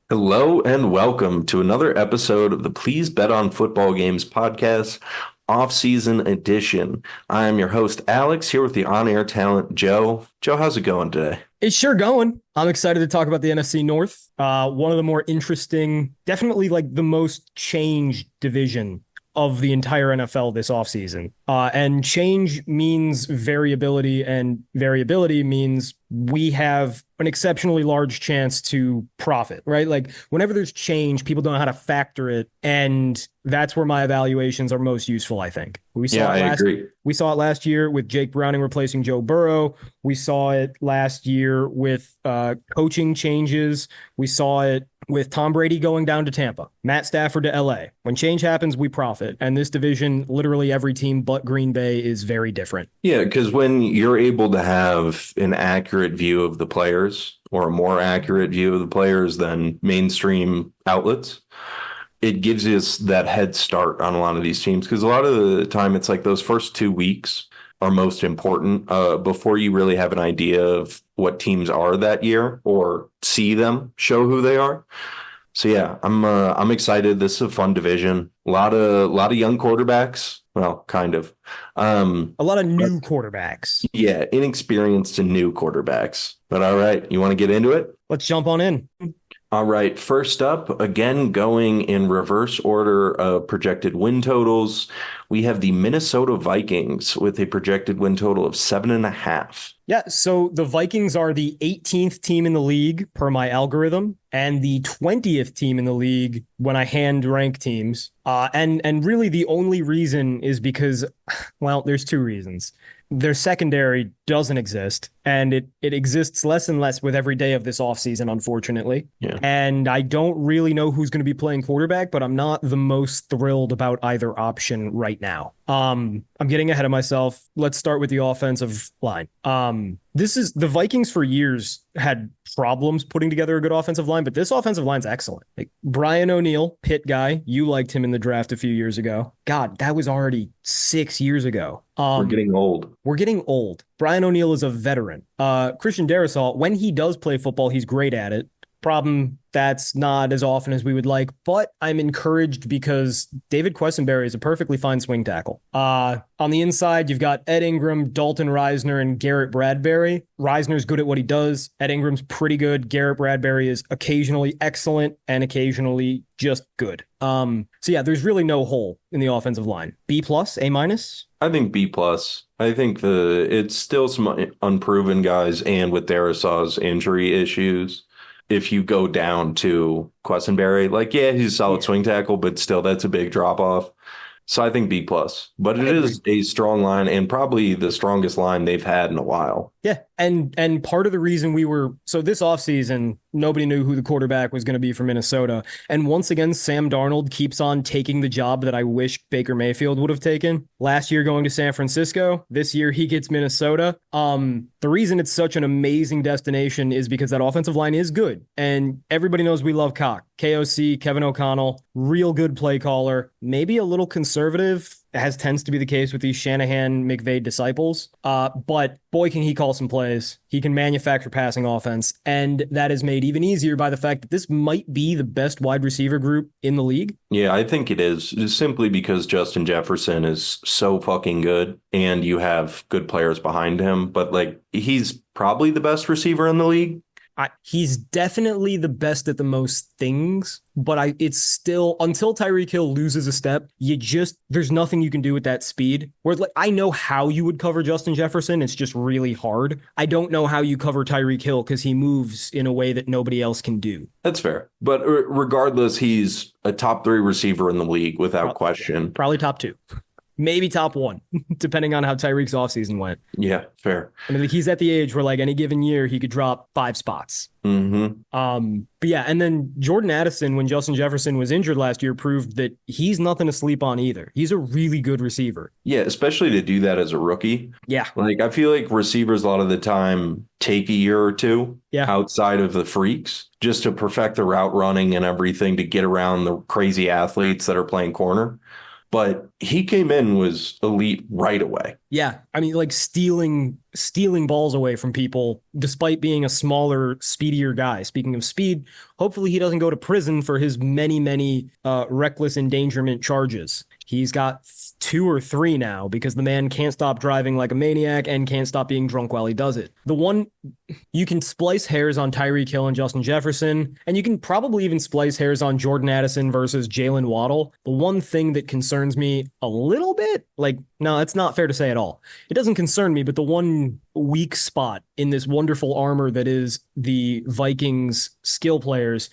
Hello and welcome to another episode of the Please Bet on Football Games podcast, off-season edition. I am your host, Alex, here with the on-air talent, Joe. Joe, how's it going today? It's sure going. I'm excited to talk about the NFC North. One of the more interesting, definitely like the most changed division of the entire NFL this offseason. And change means variability, and variability means we have an exceptionally large chance to profit, right? Like whenever there's change, people don't know how to factor it. And that's where my evaluations are most useful, I think. I agree. We saw it last year with Jake Browning replacing Joe Burrow. We saw it last year with coaching changes. We saw it with Tom Brady going down to Tampa, Matt Stafford to LA. When change happens, we profit. And this division, literally every team but Green Bay is very different. Yeah, because when you're able to have an accurate view of the players, or a more accurate view of the players than mainstream outlets, it gives us that head start on a lot of these teams. Because a lot of the time, it's like those first 2 weeks are most important before you really have an idea of what teams are that year or see them show who they are. So yeah, I'm excited. This is a fun division. A lot of young quarterbacks. Well, kind of. A lot of new quarterbacks. Yeah, inexperienced and new quarterbacks. But all right, you want to get into it? Let's jump on in. All right, first up, again, going in reverse order of projected win totals, we have the Minnesota Vikings with a projected win total of 7.5. Yeah, so the Vikings are the 18th team in the league per my algorithm and the 20th team in the league when I hand rank teams. And really the only reason is because, well, there's two reasons. Their secondary doesn't exist, and it exists less and less with every day of this offseason, unfortunately. Yeah. And I don't really know who's going to be playing quarterback, but I'm not the most thrilled about either option right now. I'm getting ahead of myself. Let's start with the offensive line. The Vikings for years had problems putting together a good offensive line, but this offensive line's excellent. Like Brian O'Neill, Pitt guy, you liked him in the draft a few years ago. God, that was already 6 years ago. We're getting old. We're getting old. Brian O'Neill is a veteran. Christian Darrisaw, when he does play football, he's great at it. Problem, that's not as often as we would like, but I'm encouraged because David Quessenberry is a perfectly fine swing tackle. On the inside, you've got Ed Ingram, Dalton Reisner, and Garrett Bradbury. Reisner's good at what he does. Ed Ingram's pretty good. Garrett Bradbury is occasionally excellent and occasionally just good. So yeah, there's really no hole in the offensive line. B+, A-? I think B+. I think it's still some unproven guys, and with Darrisaw's injury issues, if you go down to Quessenberry, like, yeah, he's a solid swing tackle, but still, that's a big drop off. So I think B+. But it is a strong line, and probably the strongest line they've had in a while. Yeah, and part of the reason so this offseason, nobody knew who the quarterback was going to be for Minnesota. And once again, Sam Darnold keeps on taking the job that I wish Baker Mayfield would have taken. Last year going to San Francisco. This year he gets Minnesota. The reason it's such an amazing destination is because that offensive line is good. And everybody knows we love KOC, Kevin O'Connell, real good play caller, maybe a little conservative, as tends to be the case with these Shanahan-McVay disciples. But boy, can he call some plays. He can manufacture passing offense. And that is made even easier by the fact that this might be the best wide receiver group in the league. Yeah, I think it is, just simply because Justin Jefferson is so fucking good and you have good players behind him. But like, he's probably the best receiver in the league. He's definitely the best at the most things, but it's still, until Tyreek Hill loses a step, there's nothing you can do with that speed. Where like, I know how you would cover Justin Jefferson. It's just really hard. I don't know how you cover Tyreek Hill because he moves in a way that nobody else can do. That's fair. But regardless, he's a top 3 receiver in the league without question. Probably top 2. Maybe top 1, depending on how Tyreek's offseason went. Yeah, fair. I mean, he's at the age where, like, any given year, he could drop 5 spots. Mm-hmm. But yeah, and then Jordan Addison, when Justin Jefferson was injured last year, proved that he's nothing to sleep on either. He's a really good receiver. Yeah, especially to do that as a rookie. Yeah. Like, I feel like receivers a lot of the time take a year or two outside of the freaks just to perfect the route running and everything to get around the crazy athletes that are playing corner. but he came in was elite right away. Yeah, I mean, like stealing balls away from people, despite being a smaller, speedier guy. Speaking of speed, hopefully he doesn't go to prison for his many reckless endangerment charges. He's got two or three now because the man can't stop driving like a maniac and can't stop being drunk while he does it. The one you can splice hairs on Tyreek Hill and Justin Jefferson, and you can probably even splice hairs on Jordan Addison versus Jalen Waddle. The one thing that concerns me a little bit, like, no, it's not fair to say at all. It doesn't concern me, but the one weak spot in this wonderful armor that is the Vikings skill players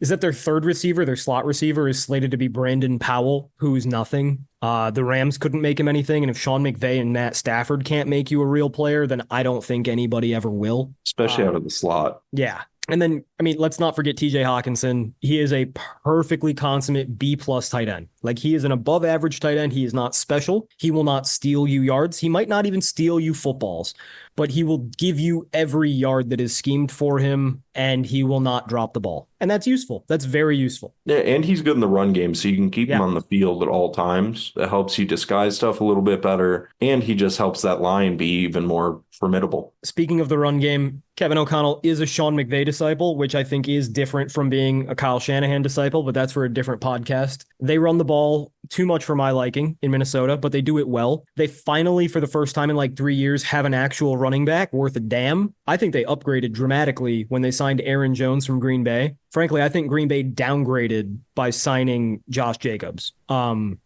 is that their third receiver, their slot receiver, is slated to be Brandon Powell, who's nothing. The Rams couldn't make him anything, and if Sean McVay and Matt Stafford can't make you a real player, then I don't think anybody ever will. Especially out of the slot. Yeah. And then, I mean, let's not forget TJ Hawkinson. He is a perfectly consummate B plus tight end. Like, he is an above average tight end. He is not special. He will not steal you yards. He might not even steal you footballs, but he will give you every yard that is schemed for him, and he will not drop the ball. And that's useful. That's very useful. Yeah, and he's good in the run game, so you can keep him on the field at all times. It helps you disguise stuff a little bit better, and he just helps that line be even more formidable. Speaking of the run game, Kevin O'Connell is a Sean McVay disciple, which I think is different from being a Kyle Shanahan disciple, but that's for a different podcast. They run the ball too much for my liking in Minnesota, but they do it well. They finally, for the first time in like 3 years, have an actual running back worth a damn. I think they upgraded dramatically when they signed Aaron Jones from Green Bay. Frankly, I think Green Bay downgraded by signing Josh Jacobs. I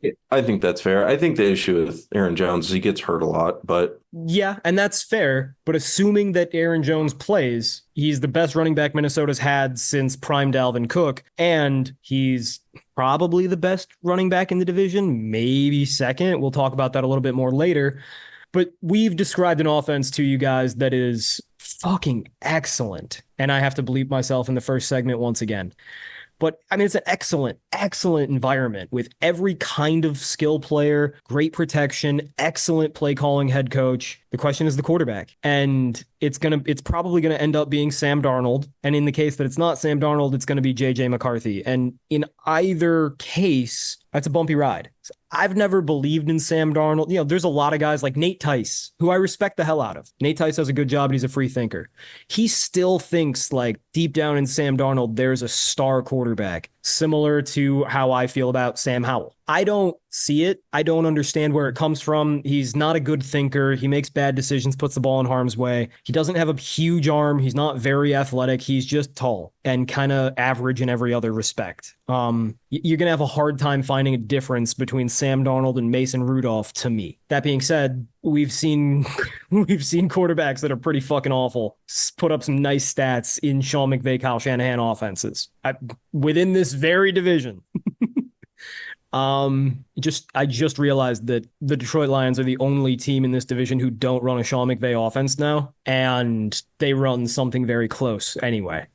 think that's fair. I think the issue with Aaron Jones is he gets hurt a lot, but yeah, and that's fair. But assuming that Aaron Jones plays, he's the best running back Minnesota's had since prime Dalvin Cook, and he's probably the best running back in the division, maybe second. We'll talk about that a little bit more later. But we've described an offense to you guys that is fucking excellent. And I have to bleep myself in the first segment once again. But I mean, it's an excellent environment with every kind of skill player, great protection, excellent play calling head coach. The question is the quarterback. And it's probably gonna end up being Sam Darnold. And in the case that it's not Sam Darnold, it's gonna be JJ McCarthy. And in either case, that's a bumpy ride. I've never believed in Sam Darnold. You know, there's a lot of guys like Nate Tice, who I respect the hell out of. Nate Tice does a good job, and he's a free thinker. He still thinks, like, deep down in Sam Darnold, there's a star quarterback, similar to how I feel about Sam Howell. I don't see it. I don't understand where it comes from. He's not a good thinker. He makes bad decisions, puts the ball in harm's way. He doesn't have a huge arm. He's not very athletic. He's just tall and kind of average in every other respect. You're going to have a hard time finding a difference between Sam Darnold and Mason Rudolph to me. That being said, we've seen quarterbacks that are pretty fucking awful put up some nice stats in Sean McVay, Kyle Shanahan offenses within this very division. I just realized that the Detroit Lions are the only team in this division who don't run a Sean McVay offense now, and they run something very close anyway.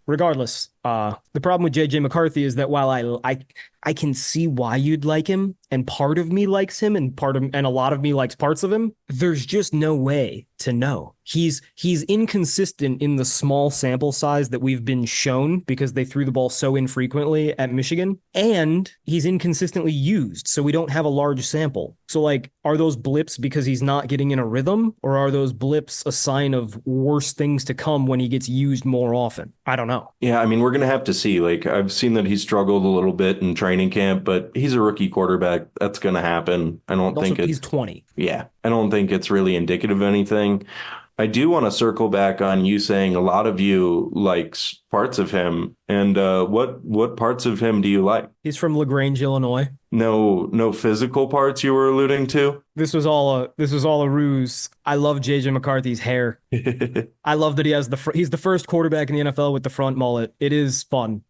Regardless, the problem with JJ McCarthy is that while I can see why you'd like him, and part of me likes him, and a lot of me likes parts of him, there's just no way to know. He's inconsistent in the small sample size that we've been shown because they threw the ball so infrequently at Michigan, and he's inconsistently used, so we don't have a large sample. So, like, are those blips because he's not getting in a rhythm, or are those blips a sign of worse things to come when he gets used more often? I don't know. Yeah, I mean, we're going to have to see. Like, I've seen that he struggled a little bit in training camp, but he's a rookie quarterback. That's going to happen. I don't think he's 20. Yeah, I don't think it's really indicative of anything. I do want to circle back on you saying a lot of you likes parts of him. And what parts of him do you like? He's from LaGrange, Illinois. No physical parts you were alluding to? This was all a ruse. I love JJ McCarthy's hair. I love that he's the first quarterback in the NFL with the front mullet. It is fun.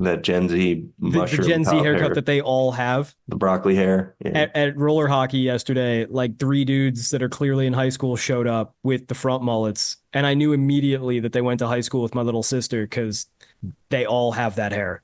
That Gen Z mushroom the Gen Z haircut hair that they all have. The broccoli hair. Yeah. At roller hockey yesterday, like 3 dudes that are clearly in high school showed up with the front mullets. And I knew immediately that they went to high school with my little sister because they all have that hair.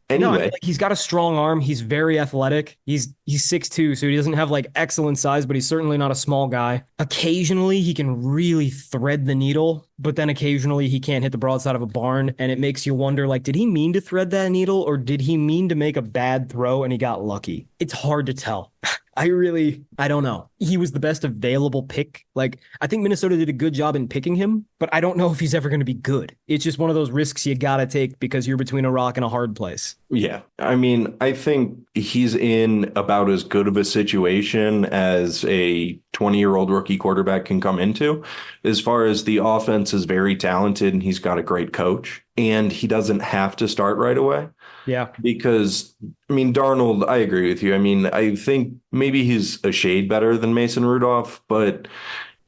Anyway, he's got a strong arm. He's very athletic. He's 6'2", so he doesn't have like excellent size, but he's certainly not a small guy. Occasionally he can really thread the needle, but then occasionally he can't hit the broadside of a barn, and it makes you wonder, like, did he mean to thread that needle, or did he mean to make a bad throw and he got lucky? It's hard to tell. I don't know. He was the best available pick. Like, I think Minnesota did a good job in picking him, but I don't know if he's ever going to be good. It's just one of those risks you got to take because you're between a rock and a hard place. Yeah. I mean, I think he's in about as good of a situation as a 20-year-old rookie quarterback can come into. As far as the offense is very talented and he's got a great coach and he doesn't have to start right away. Yeah. Because, I mean, Darnold, I agree with you. I mean, I think maybe he's a shade better than Mason Rudolph, but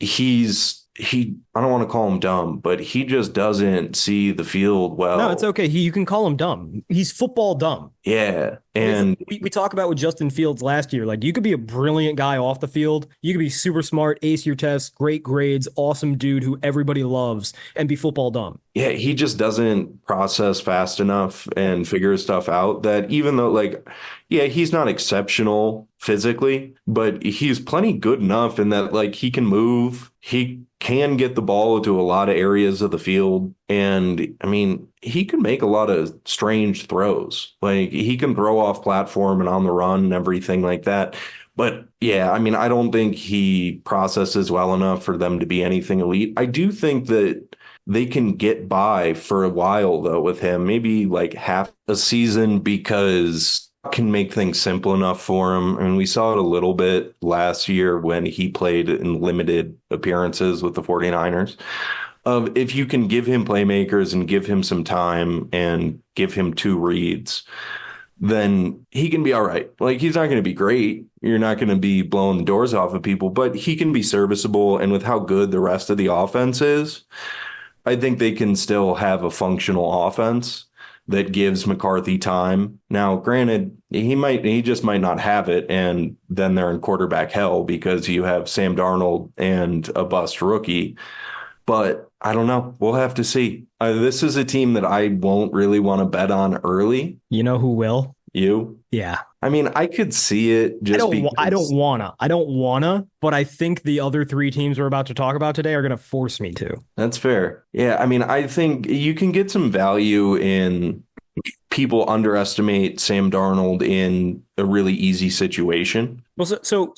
I don't want to call him dumb, but he just doesn't see the field well. No, it's okay. You can call him dumb. He's football dumb. Yeah. And we talk about with Justin Fields last year. Like, you could be a brilliant guy off the field. You could be super smart, ace your tests, great grades, awesome dude who everybody loves, and be football dumb. yeah, he just doesn't process fast enough and figure stuff out that even though, like, yeah, he's not exceptional physically, but he's plenty good enough in that, like, he can move. He can get the ball into a lot of areas of the field. And I mean, he can make a lot of strange throws. Like, he can throw off platform and on the run and everything like that. But yeah, I mean, I don't think he processes well enough for them to be anything elite. I do think that they can get by for a while, though, with him, maybe like half a season, because can make things simple enough for him. I mean, we saw it a little bit last year when he played in limited appearances with the 49ers. If you can give him playmakers and give him some time and give him two reads, then he can be all right. Like, he's not going to be great. You're not going to be blowing the doors off of people, but he can be serviceable. And with how good the rest of the offense is, I think they can still have a functional offense that gives McCarthy time. Now, granted, he just might not have it, and then they're in quarterback hell because you have Sam Darnold and a bust rookie. But I don't know. We'll have to see. This is a team that I won't really want to bet on early. You know who will? You? Yeah. I mean, I could see it just because. I don't wanna, but I think the other three teams we're about to talk about today are going to force me to. That's fair. Yeah. I mean, I think you can get some value in people underestimate Sam Darnold in a really easy situation. Well, so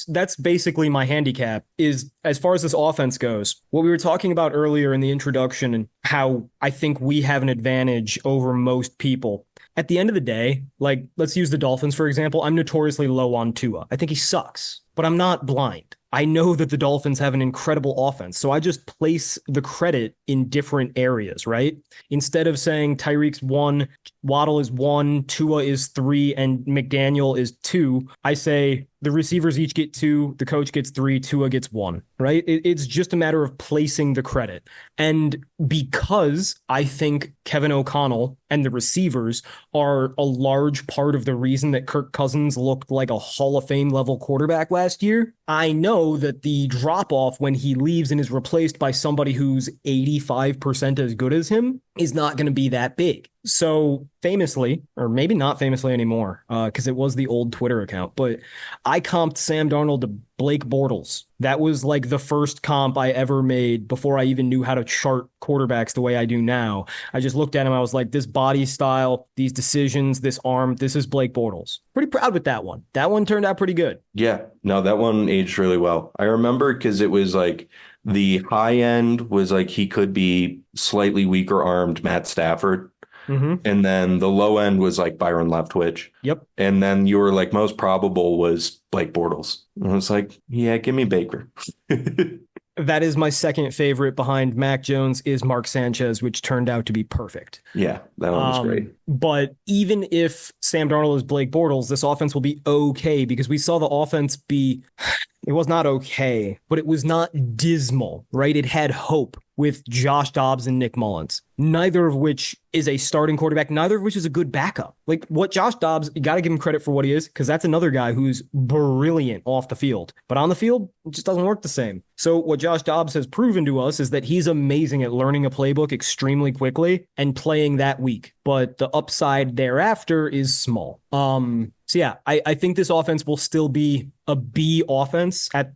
that's basically my handicap is as far as this offense goes, what we were talking about earlier in the introduction and how I think we have an advantage over most people. At the end of the day, like, let's use the Dolphins, for example. I'm notoriously low on Tua. I think he sucks, but I'm not blind. I know that the Dolphins have an incredible offense, so I just place the credit in different areas, right? Instead of saying Tyreek's 1, Waddle is 1, Tua is 3, and McDaniel is 2, I say the receivers each get 2, the coach gets 3, Tua gets 1, right? It's just a matter of placing the credit. And because I think Kevin O'Connell and the receivers are a large part of the reason that Kirk Cousins looked like a Hall of Fame level quarterback last year, I know that the drop off when he leaves and is replaced by somebody who's 85% as good as him is not going to be that big. So famously, or maybe not famously anymore, because it was the old Twitter account, but I comped Sam Darnold to Blake Bortles. That was like the first comp I ever made before I even knew how to chart quarterbacks the way I do now. I just looked at him. I was like, this body style, these decisions, this arm, this is Blake Bortles. Pretty proud with that one. That one turned out pretty good. Yeah, no, that one aged really well. I remember because it was like the high end was like he could be slightly weaker armed Matt Stafford. Mm-hmm. And then the low end was like Byron Leftwich. Yep. And then you were like, most probable was Blake Bortles. And I was like, yeah, give me Baker. That is my second favorite behind Mac Jones is Mark Sanchez, which turned out to be perfect. Yeah, that one was great. But even if Sam Darnold is Blake Bortles, this offense will be okay because we saw the offense be, it was not okay, but it was not dismal, right? It had hope with Josh Dobbs and Nick Mullins, neither of which is a starting quarterback, neither of which is a good backup. Like, what Josh Dobbs, you got to give him credit for what he is, because that's another guy who's brilliant off the field. But on the field, it just doesn't work the same. So what Josh Dobbs has proven to us is that he's amazing at learning a playbook extremely quickly and playing that week. But the upside thereafter is small. So yeah, I think this offense will still be a B offense at,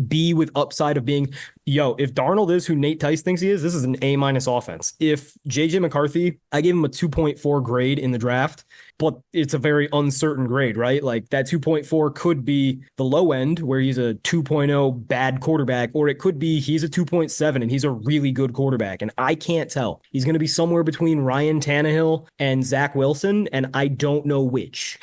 B with upside of being, if Darnold is who Nate Tice thinks he is, this is an A minus offense. If JJ McCarthy, I gave him a 2.4 grade in the draft, but it's a very uncertain grade, right? Like that 2.4 could be the low end where he's a 2.0 bad quarterback, or it could be he's a 2.7 and he's a really good quarterback. And I can't tell. He's going to be somewhere between Ryan Tannehill and Zach Wilson, and I don't know which.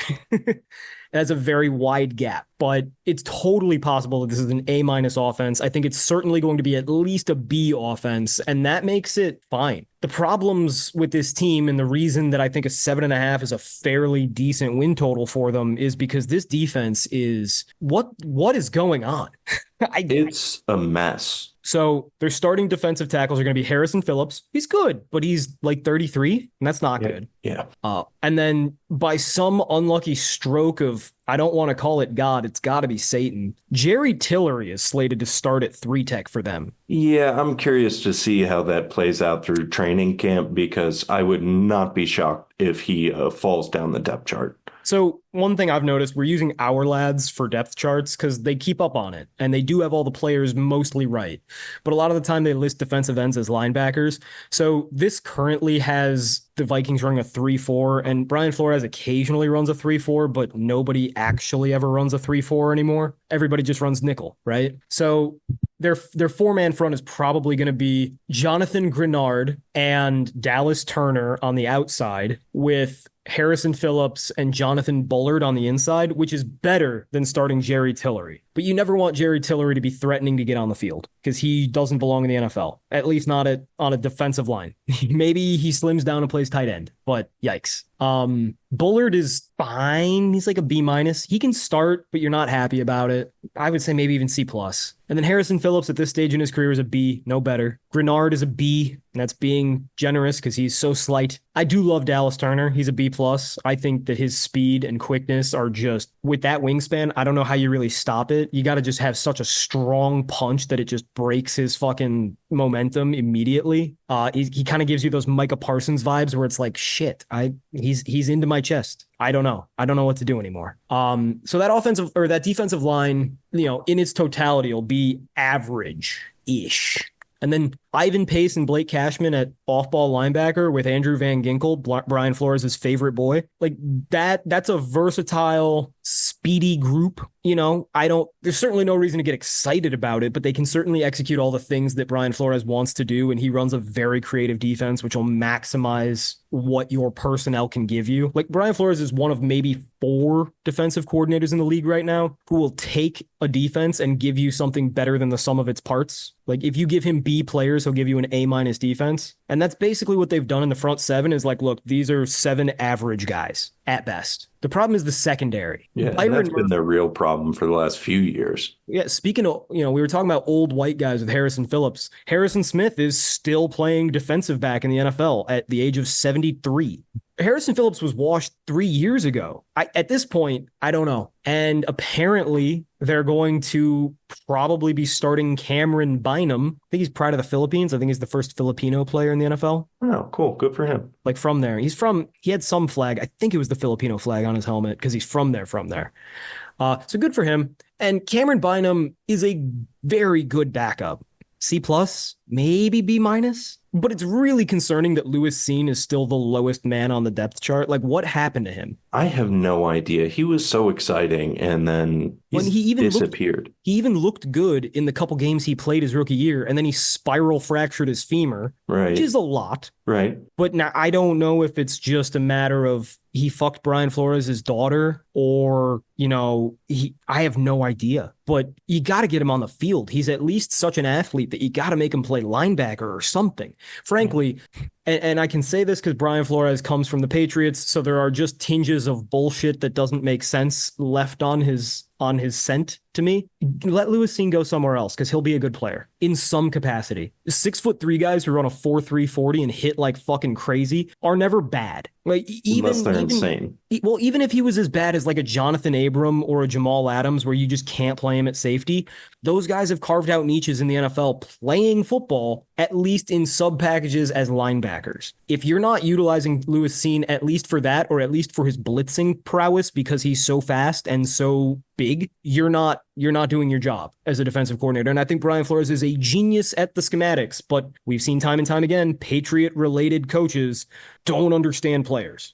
That's a very wide gap, but it's totally possible that this is an A minus offense. I think it's certainly going to be at least a B offense, and that makes it fine. The problems with this team and the reason that I think a 7.5 is a fairly decent win total for them is because this defense is what is going on? It's a mess. So their starting defensive tackles are going to be Harrison Phillips. He's good, but he's like 33, and that's not good. Yeah. And then by some unlucky stroke of, I don't want to call it God, it's got to be Satan, Jerry Tillery is slated to start at 3-tech for them. Yeah, I'm curious to see how that plays out through training camp because I would not be shocked if he falls down the depth chart. So one thing I've noticed, we're using our lads for depth charts because they keep up on it and they do have all the players mostly right. But a lot of the time they list defensive ends as linebackers. So this currently has the Vikings running a 3-4 and Brian Flores occasionally runs a 3-4, but nobody actually ever runs a 3-4 anymore. Everybody just runs nickel, right? So their four-man front is probably going to be Jonathan Grenard and Dallas Turner on the outside with Harrison Phillips and Jonathan Bullard on the inside, which is better than starting Jerry Tillery. But you never want Jerry Tillery to be threatening to get on the field because he doesn't belong in the NFL, at least not on a defensive line. Maybe he slims down and plays tight end, but yikes. Bullard is fine. He's like a B minus. He can start, but you're not happy about it. I would say maybe even C plus. And then Harrison Phillips at this stage in his career is a B, no better. Grenard is a B, and that's being generous because he's so slight. I do love Dallas Turner. He's a B plus. I think that his speed and quickness are just, with that wingspan, I don't know how you really stop it. You got to just have such a strong punch that it just breaks his fucking momentum immediately. He kind of gives you those Micah Parsons vibes where it's like, shit, he's into my chest. I don't know what to do anymore. So that defensive line, in its totality will be average-ish. And then Ivan Pace and Blake Cashman at off-ball linebacker with Andrew Van Ginkel, Brian Flores' favorite boy. Like that's a versatile, speedy group. There's certainly no reason to get excited about it, but they can certainly execute all the things that Brian Flores wants to do. And he runs a very creative defense, which will maximize what your personnel can give you. Like Brian Flores is one of maybe 4 defensive coordinators in the league right now who will take a defense and give you something better than the sum of its parts. Like if you give him B players, he'll give you an A minus defense. And that's basically what they've done in the front 7 is like, look, these are 7 average guys at best. The problem is the secondary. Yeah, that's been the real problem for the last few years. Yeah, speaking of, we were talking about old white guys with Harrison Phillips. Harrison Smith is still playing defensive back in the NFL at the age of 73. Harrison Phillips was washed 3 years ago. At this point, I don't know. And apparently, they're going to probably be starting Cameron Bynum. I think he's proud of the Philippines. I think he's the first Filipino player in the NFL. Oh, cool. Good for him. Like from there. He had some flag. I think it was the Filipino flag on his helmet because he's from there. So good for him. And Cameron Bynum is a very good backup. C plus, maybe B minus. But it's really concerning that Lewis Cine is still the lowest man on the depth chart. Like, what happened to him? I have no idea. He was so exciting, and then he disappeared. He even looked good in the couple games he played his rookie year, and then he spiral fractured his femur, which is a lot. Right. But now I don't know if it's just a matter of he fucked Brian Flores' daughter or, I have no idea. But you got to get him on the field. He's at least such an athlete that you got to make him play linebacker or something. Frankly, and I can say this because Brian Flores comes from the Patriots, so there are just tinges of bullshit that doesn't make sense left on his scent to me. Let Lewis Cine go somewhere else because he'll be a good player in some capacity. 6'3" guys who run a 4.3 40 and hit like fucking crazy are never bad. Like unless they're insane. Well, even if he was as bad as like a Jonathan Abram or a Jamal Adams where you just can't play him at safety, those guys have carved out niches in the NFL playing football, at least in sub packages as linebackers. If you're not utilizing Lewis Cine at least for that, or at least for his blitzing prowess because he's so fast and so big, you're not doing your job as a defensive coordinator. And I think Brian Flores is a genius at the schematics, but we've seen time and time again, Patriot related coaches don't understand players,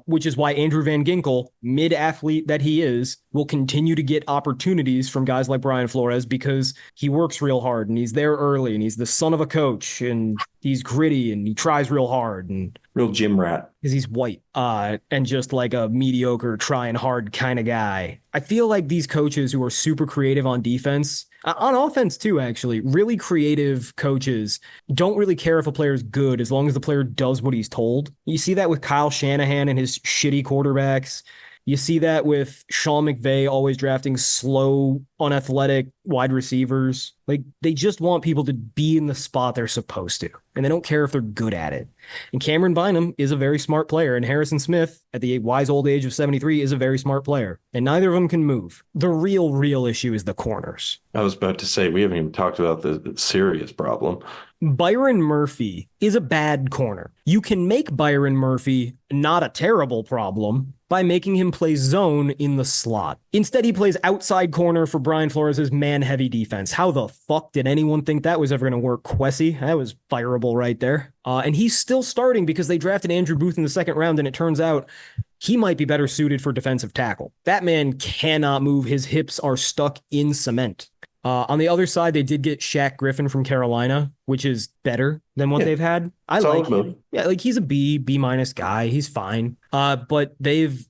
which is why Andrew Van Ginkel, mid athlete that he is, will continue to get opportunities from guys like Brian Flores because he works real hard and he's there early and he's the son of a coach and he's gritty and he tries real hard and Real gym rat. because he's white and just like a mediocre, trying hard kind of guy. I feel like these coaches who are super creative on defense, on offense too, actually, really creative coaches don't really care if a player is good as long as the player does what he's told. You see that with Kyle Shanahan and his shitty quarterbacks. You see that with Sean McVay always drafting slow, unathletic wide receivers. Like they just want people to be in the spot they're supposed to, and they don't care if they're good at it. And Cameron Bynum is a very smart player, and Harrison Smith, at the wise old age of 73, is a very smart player, and neither of them can move. The real issue is the corners. I was about to say, we haven't even talked about the serious problem. Byron Murphy is a bad corner. You can make Byron Murphy not a terrible problem by making him play zone in the slot. Instead, he plays outside corner for Brian Flores' man-heavy defense. How the fuck did anyone think that was ever going to work, Quessy? That was fireable right there. And he's still starting because they drafted Andrew Booth in the second round, and it turns out he might be better suited for defensive tackle. That man cannot move. His hips are stuck in cement. On the other side, they did get Shaq Griffin from Carolina, which is better than what they've had. I like him. Yeah, like he's a B minus guy. He's fine. But there's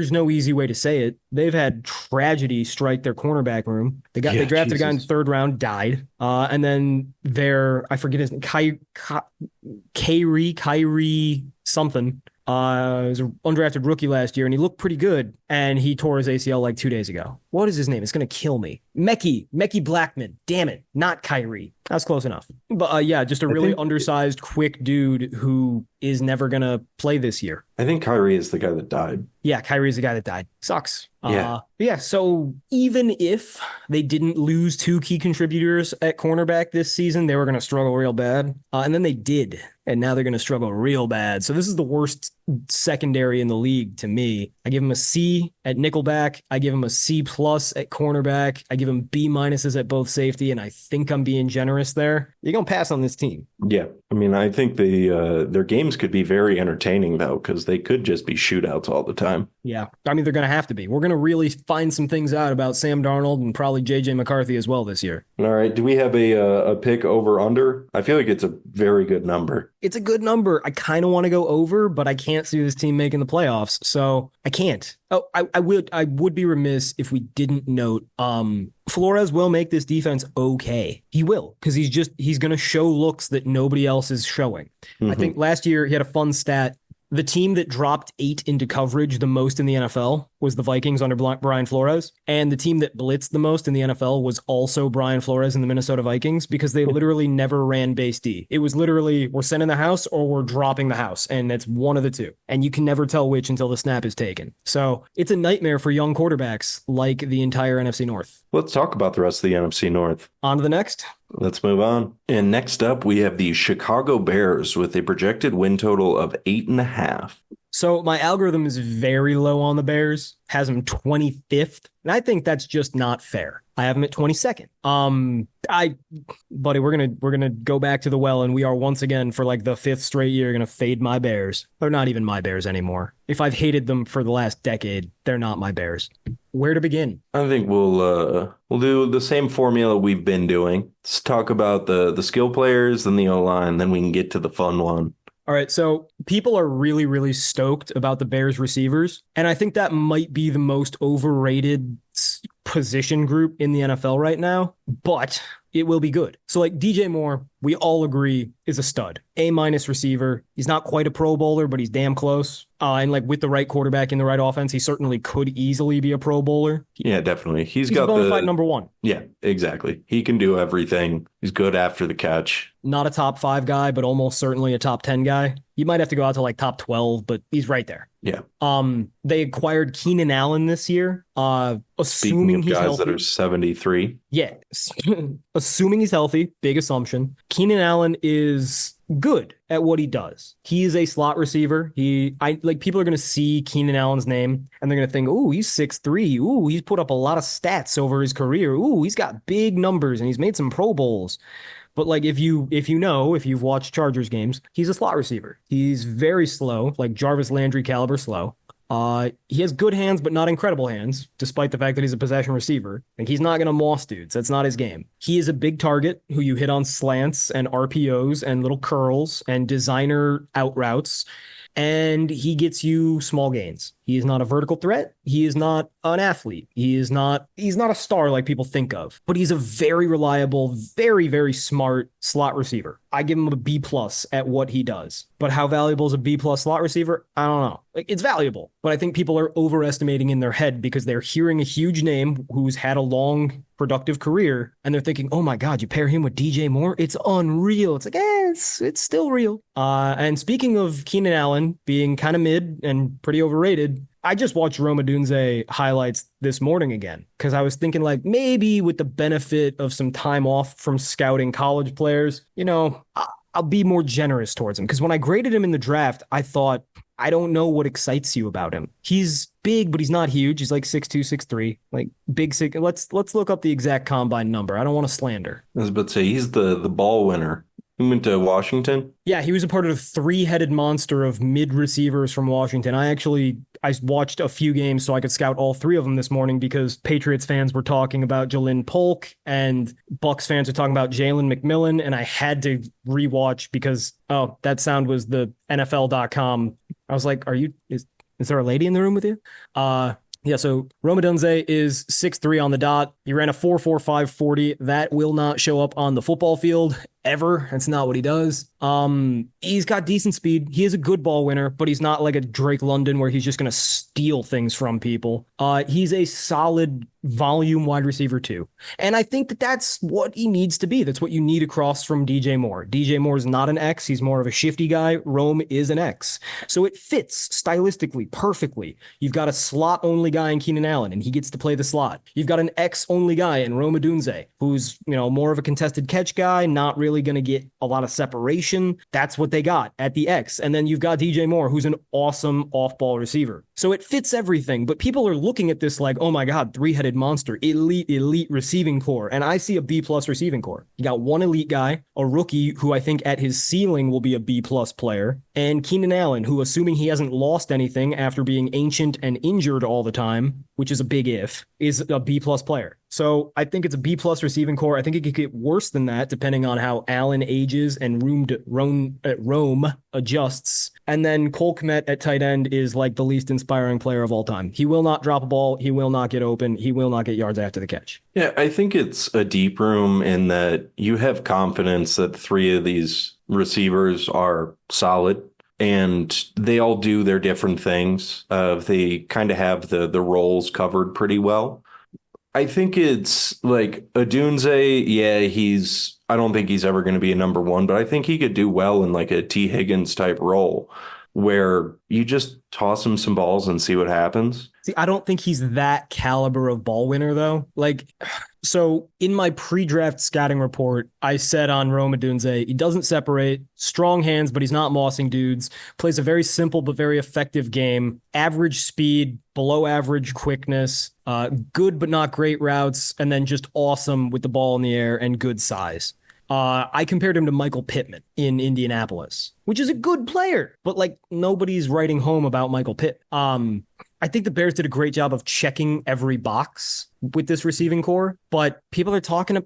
no easy way to say it. They've had tragedy strike their cornerback room. They drafted a guy in the third round, died. And then I forget his name, Kyrie something. Was an undrafted rookie last year, and he looked pretty good. And he tore his ACL like 2 days ago. What is his name? It's going to kill me. Mekhi Blackman. Damn it. Not Kyrie. That's close enough. But yeah, just a really undersized, quick dude who is never going to play this year. I think Kyrie is the guy that died. Yeah, Kyrie's the guy that died. Sucks. Yeah. So even if they didn't lose two key contributors at cornerback this season, they were going to struggle real bad. And then they did. And now they're going to struggle real bad. So this is the worst secondary in the league to me. I give him a C at nickelback. I give him a C plus at cornerback. I give him B minuses at both safety. And I think I'm being generous there. You're going to pass on this team. Yeah. I mean, I think their games could be very entertaining, though, because they could just be shootouts all the time. Yeah. I mean, they're going to have to be. We're going to really find some things out about Sam Darnold and probably J.J. McCarthy as well this year. All right. Do we have a pick over under? I feel like it's a very good number. It's a good number. I kind of want to go over, but I can't see this team making the playoffs, so I can't. Oh, I would be remiss if we didn't note Flores will make this defense okay. He will, because he's going to show looks that nobody else is showing. Mm-hmm. I think last year he had a fun stat. The team that dropped 8 into coverage the most in the NFL was the Vikings under Brian Flores. And the team that blitzed the most in the NFL was also Brian Flores and the Minnesota Vikings, because they literally never ran base D. It was literally, we're sending the house or we're dropping the house. And it's one of the two. And you can never tell which until the snap is taken. So it's a nightmare for young quarterbacks like the entire NFC North. Let's talk about the rest of the NFC North. On to the next. Let's move on. And next up, we have the Chicago Bears with a projected win total of 8.5. So my algorithm is very low on the Bears, has them 25th, and I think that's just not fair. I have them at 22nd. Buddy, we're gonna go back to the well, and we are once again for like the 5th straight year gonna fade my Bears. They're not even my Bears anymore. If I've hated them for the last decade, they're not my Bears. Where to begin? I think we'll do the same formula we've been doing. Let's talk about the skill players, then the O-line, then we can get to the fun one. All right, so people are really, really stoked about the Bears receivers, and I think that might be the most overrated position group in the NFL right now, but it will be good. So like DJ Moore, we all agree is a stud. A- receiver. He's not quite a Pro Bowler, but he's damn close. And like with the right quarterback in the right offense, he certainly could easily be a Pro Bowler. Yeah, definitely. He's got a bona fide number one. Yeah, exactly. He can do everything. He's good after the catch. Not a top 5 guy, but almost certainly a top 10 guy. You might have to go out to like top 12, but he's right there. Yeah. They acquired Keenan Allen this year. Speaking of guys that are 73. Yeah. Assuming he's healthy, big assumption. Keenan Allen is good at what he does. He is a slot receiver. I like people are going to see Keenan Allen's name and they're going to think, "Ooh, he's 6'3". Ooh, he's put up a lot of stats over his career. Ooh, he's got big numbers and he's made some Pro Bowls." But like if you've watched Chargers games, he's a slot receiver. He's very slow, like Jarvis Landry caliber slow. He has good hands, but not incredible hands, despite the fact that he's a possession receiver. Like he's not gonna moss dudes. That's not his game. He is a big target who you hit on slants and RPOs and little curls and designer out routes, and he gets you small gains. He is not a vertical threat. He is not an athlete. He's not a star like people think of, but he's a very reliable, very, very smart slot receiver. I give him a B plus at what he does. But how valuable is a B plus slot receiver? I don't know. Like it's valuable, but I think people are overestimating in their head because they're hearing a huge name who's had a long productive career and they're thinking, oh my God, you pair him with DJ Moore? It's unreal. It's like, it's still real. And speaking of Keenan Allen being kind of mid and pretty overrated, I just watched Rome Odunze highlights this morning again because I was thinking like maybe with the benefit of some time off from scouting college players, I'll be more generous towards him. Because when I graded him in the draft, I thought, I don't know what excites you about him. He's big, but he's not huge. He's like 6'2", 6'3", like big six. Let's look up the exact combine number. I don't want to slander. I was about to say he's the ball winner. He went to Washington. Yeah, he was a part of the three-headed monster of mid receivers from Washington. I watched a few games so I could scout all three of them this morning because Patriots fans were talking about Jalen Polk and Bucks fans were talking about Jalen McMillan, and I had to rewatch because that sound was the NFL.com. I was like, is there a lady in the room with you? Yeah, so Rome Odunze is 6'3" on the dot. He ran a 4.45 40. That will not show up on the football field ever. That's not what he does. He's got decent speed. He is a good ball winner, but he's not like a Drake London where he's just going to steal things from people. He's a solid volume wide receiver too. And I think that that's what he needs to be. That's what you need across from DJ Moore. DJ Moore is not an X. He's more of a shifty guy. Rome is an X. So it fits stylistically perfectly. You've got a slot only guy in Keenan Allen and he gets to play the slot. You've got an X only guy in Rome Odunze who's, more of a contested catch guy, not really going to get a lot of separation. That's what they got at the X. And then you've got DJ Moore, who's an awesome off-ball receiver. So it fits everything, but people are looking at this like, oh my God, three-headed monster, elite receiving core. And I see a B plus receiving core. You got one elite guy, a rookie who I think at his ceiling will be a B plus player, and Keenan Allen, who assuming he hasn't lost anything after being ancient and injured all the time, which is a big if, is a B plus player. So I think it's a B plus receiving core. I think it could get worse than that depending on how Allen ages and Rome adjusts. And then Cole Kmet at tight end is like the least inspiring player of all time. He will not drop a ball. He will not get open. He will not get yards after the catch. Yeah, I think it's a deep room in that you have confidence that three of these receivers are solid. And they all do their different things. They kind of have the roles covered pretty well. I think it's like Odunze, I don't think he's ever going to be a number one, but I think he could do well in like a T. Higgins type role where you just toss him some balls and see what happens. See, I don't think he's that caliber of ball winner though. So in my pre-draft scouting report, I said on Rome Odunze, he doesn't separate, strong hands, but he's not mossing dudes, plays a very simple but very effective game, average speed, below average quickness, good but not great routes, and then just awesome with the ball in the air and good size. I compared him to Michael Pittman in Indianapolis, which is a good player, but like nobody's writing home about Michael Pitt. I think the Bears did a great job of checking every box with this receiving core, but people are talking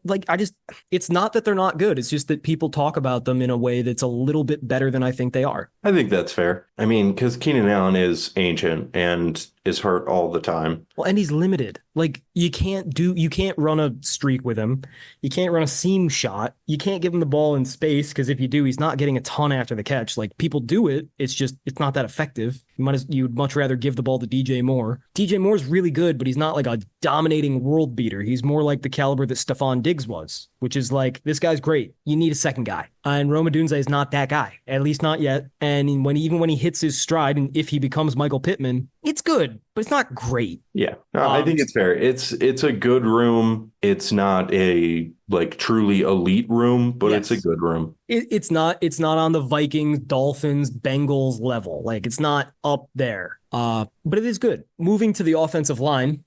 it's not that they're not good. It's just that people talk about them in a way that's a little bit better than I think they are. I think that's fair. I mean, because Keenan Allen is ancient and is hurt all the time. Well, and he's limited. Like you can't run a streak with him. You can't run a seam shot. You can't give him the ball in space because if you do, he's not getting a ton after the catch. Like people do it. It's not that effective. You'd much rather give the ball to DJ Moore. DJ Moore's really good, but he's not like a dominating dominating world beater. He's more like the caliber that Stephon Diggs was, which is like, this guy's great. You need a second guy. And Rome Odunze is not that guy, at least not yet. And even when he hits his stride, and if he becomes Michael Pittman, it's good, but it's not great. Yeah, no, I think it's fair. It's a good room. It's not a like truly elite room, but it's a Yes. good room. It's not on the Vikings, Dolphins, Bengals level. Like it's not up there. But it is good. Moving to the offensive line,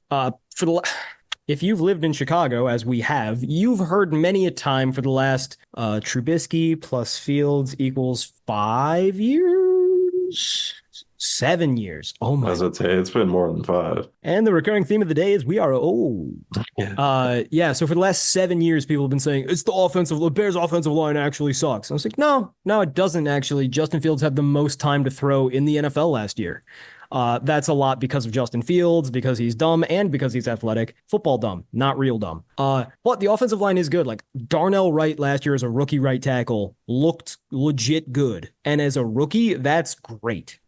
if you've lived in Chicago, as we have, you've heard many a time for the last Trubisky plus Fields equals 5 years, 7 years. Oh my! As I'd say, it's been more than 5. And the recurring theme of the day is we are old. Yeah. So for the last 7 years, people have been saying it's the Bears' offensive line actually sucks. I was like, no, it doesn't actually. Justin Fields had the most time to throw in the NFL last year. That's a lot because of Justin Fields, because he's dumb, and because he's athletic. Football dumb, not real dumb. But the offensive line is good. Like Darnell Wright last year as a rookie right tackle looked legit good. And as a rookie, that's great.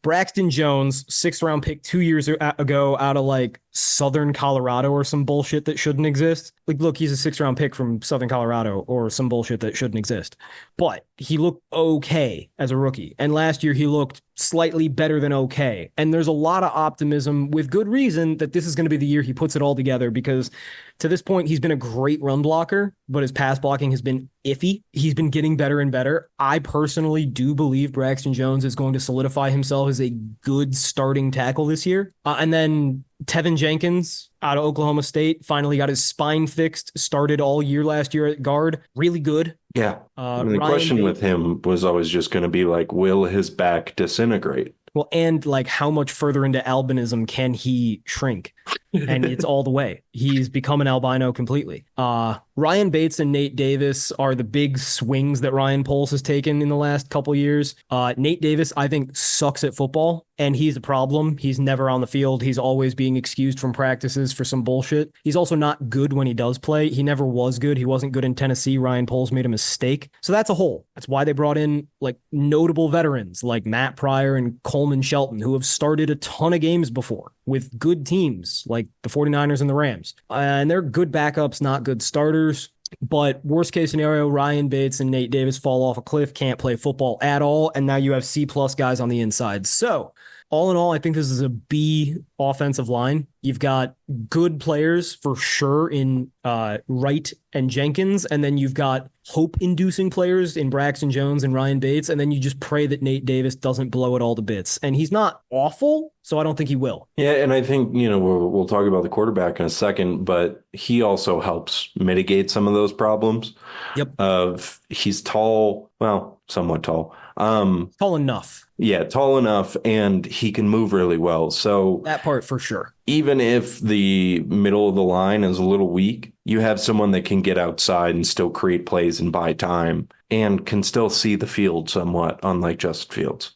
Braxton Jones, 6th-round pick 2 years ago out of like Southern Colorado or some bullshit that shouldn't exist. Like, look, he's a 6th-round pick from Southern Colorado or some bullshit that shouldn't exist. But he looked okay as a rookie. And last year he looked slightly better than okay. And there's a lot of optimism with good reason that this is going to be the year he puts it all together because to this point, he's been a great run blocker, but his pass blocking has been iffy. He's been getting better and better. I personally do believe Braxton Jones is going to solidify himself as a good starting tackle this year. And then Tevin Jenkins out of Oklahoma State finally got his spine fixed, started all year last year at guard. Really good. Yeah. I mean, the question with him was always just going to be like, will his back disintegrate? Well, and like how much further into albinism can he shrink? And it's all the way. He's become an albino completely. Ryan Bates and Nate Davis are the big swings that Ryan Poles has taken in the last couple years. Nate Davis, I think, sucks at football, and he's a problem. He's never on the field. He's always being excused from practices for some bullshit. He's also not good when he does play. He never was good. He wasn't good in Tennessee. Ryan Poles made a mistake. So that's a hole. That's why they brought in like notable veterans like Matt Pryor and Coleman Shelton, who have started a ton of games before with good teams like the 49ers and the Rams. And they're good backups, not good starters. But worst case scenario, Ryan Bates and Nate Davis fall off a cliff, can't play football at all. And now you have C-plus guys on the inside. So all in all, I think this is a B offensive line. You've got good players for sure in Wright and Jenkins, and then you've got hope-inducing players in Braxton Jones and Ryan Bates, and then you just pray that Nate Davis doesn't blow it all to bits. And he's not awful, so I don't think he will. Yeah, and I think, we'll talk about the quarterback in a second, but he also helps mitigate some of those problems. Yep. He's tall, well, somewhat tall. Tall enough. Yeah, tall enough, and he can move really well. So that part for sure. Even if the middle of the line is a little weak, you have someone that can get outside and still create plays and buy time and can still see the field somewhat, unlike Justin Fields.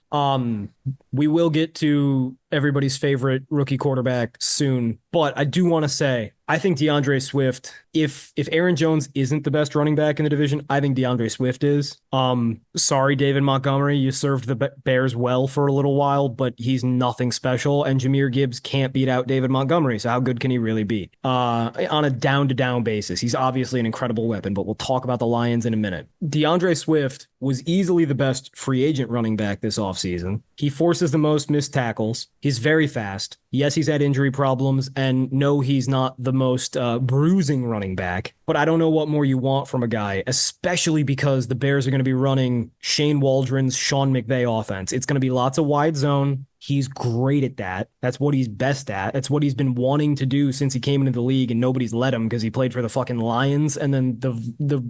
We will get to everybody's favorite rookie quarterback soon, but I do want to say, I think DeAndre Swift, if Aaron Jones isn't the best running back in the division, I think DeAndre Swift is. Sorry, David Montgomery, you served the Bears well for a little while, but he's nothing special, and Jahmyr Gibbs can't beat out David Montgomery, so how good can he really be? On a down-to-down basis, he's obviously an incredible weapon, but we'll talk about the Lions in a minute. DeAndre Swift was easily the best free agent running back this offseason. He forces the most missed tackles. He's very fast. Yes, he's had injury problems, and no, he's not the most bruising running back. But I don't know what more you want from a guy, especially because the Bears are going to be running Shane Waldron's Sean McVay offense. It's going to be lots of wide zone. He's great at that. That's what he's best at. That's what he's been wanting to do since he came into the league, and nobody's let him because he played for the fucking Lions. And then the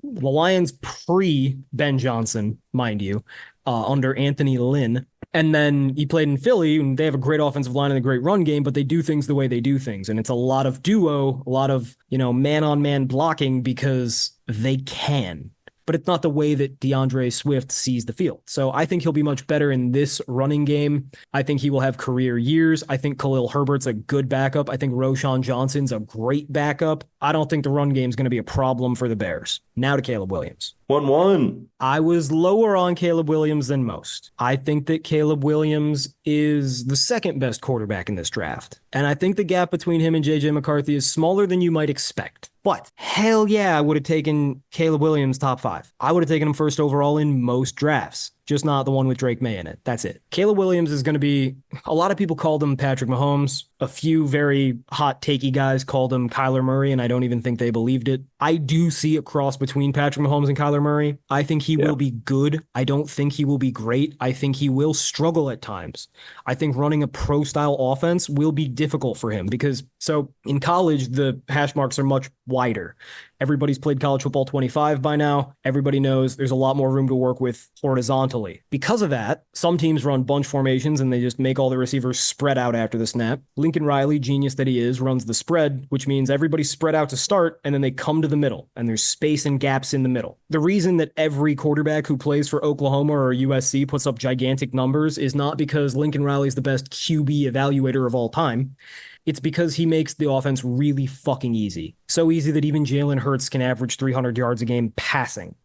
Lions pre-Ben Johnson, mind you, under Anthony Lynn. And then he played in Philly, and they have a great offensive line and a great run game, but they do things the way they do things. And it's a lot of duo, a lot of, man-on-man blocking because they can. but it's not the way that DeAndre Swift sees the field. So I think he'll be much better in this running game. I think he will have career years. I think Khalil Herbert's a good backup. I think Roshan Johnson's a great backup. I don't think the run game is going to be a problem for the Bears. Now to Caleb Williams. 1-1. I was lower on Caleb Williams than most. I think that Caleb Williams is the second best quarterback in this draft. And I think the gap between him and JJ McCarthy is smaller than you might expect. But hell yeah, I would have taken Caleb Williams top 5. I would have taken him first overall in most drafts, just not the one with Drake May in it. That's it. Caleb Williams is going to be, a lot of people called him Patrick Mahomes. A few very hot takey guys called him Kyler Murray, and I don't even think they believed it. I do see a cross between Patrick Mahomes and Kyler Murray. I think he will be good. I don't think he will be great. I think he will struggle at times. I think running a pro-style offense will be difficult for him because, so in college, the hash marks are much wider. Everybody's played college football 25 by now. Everybody knows there's a lot more room to work with horizontally. Because of that, some teams run bunch formations and they just make all the receivers spread out after the snap. Lincoln Riley, genius that he is, runs the spread, which means everybody's spread out to start and then they come to the middle and there's space and gaps in the middle. The reason that every quarterback who plays for Oklahoma or USC puts up gigantic numbers is not because Lincoln Riley is the best QB evaluator of all time. It's because he makes the offense really fucking easy. So easy that even Jalen Hurts can average 300 yards a game passing.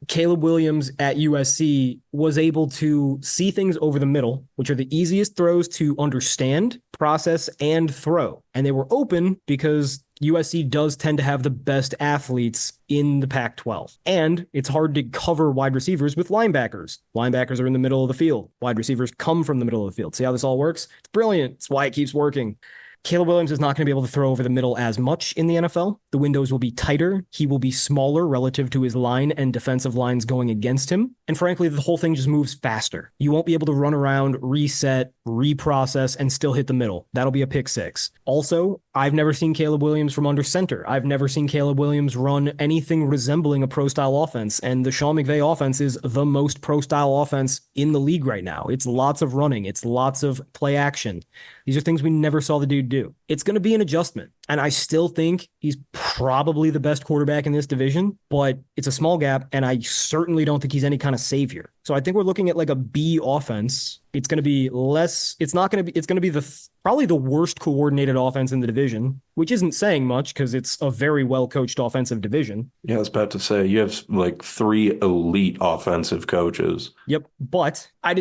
Caleb Williams at USC was able to see things over the middle, which are the easiest throws to understand, process, and throw. And they were open because USC does tend to have the best athletes in the Pac-12. And it's hard to cover wide receivers with linebackers. Linebackers are in the middle of the field. Wide receivers come from the middle of the field. See how this all works? It's brilliant. It's why it keeps working. Caleb Williams is not going to be able to throw over the middle as much in the NFL. The windows will be tighter. He will be smaller relative to his line and defensive lines going against him. And frankly, the whole thing just moves faster. You won't be able to run around, reset, reprocess, and still hit the middle. That'll be a pick six. Also, I've never seen Caleb Williams from under center. I've never seen Caleb Williams run anything resembling a pro-style offense. And the Sean McVay offense is the most pro-style offense in the league right now. It's lots of running. It's lots of play action. These are things we never saw the dude do. It's going to be an adjustment. And I still think he's probably the best quarterback in this division, but it's a small gap. And I certainly don't think he's any kind of savior. So I think we're looking at like a B offense. It's going to be less, it's going to be probably the worst coordinated offense in the division, which isn't saying much because it's a very well-coached offensive division. Yeah, I was about to say, you have like 3 elite offensive coaches. Yep. But I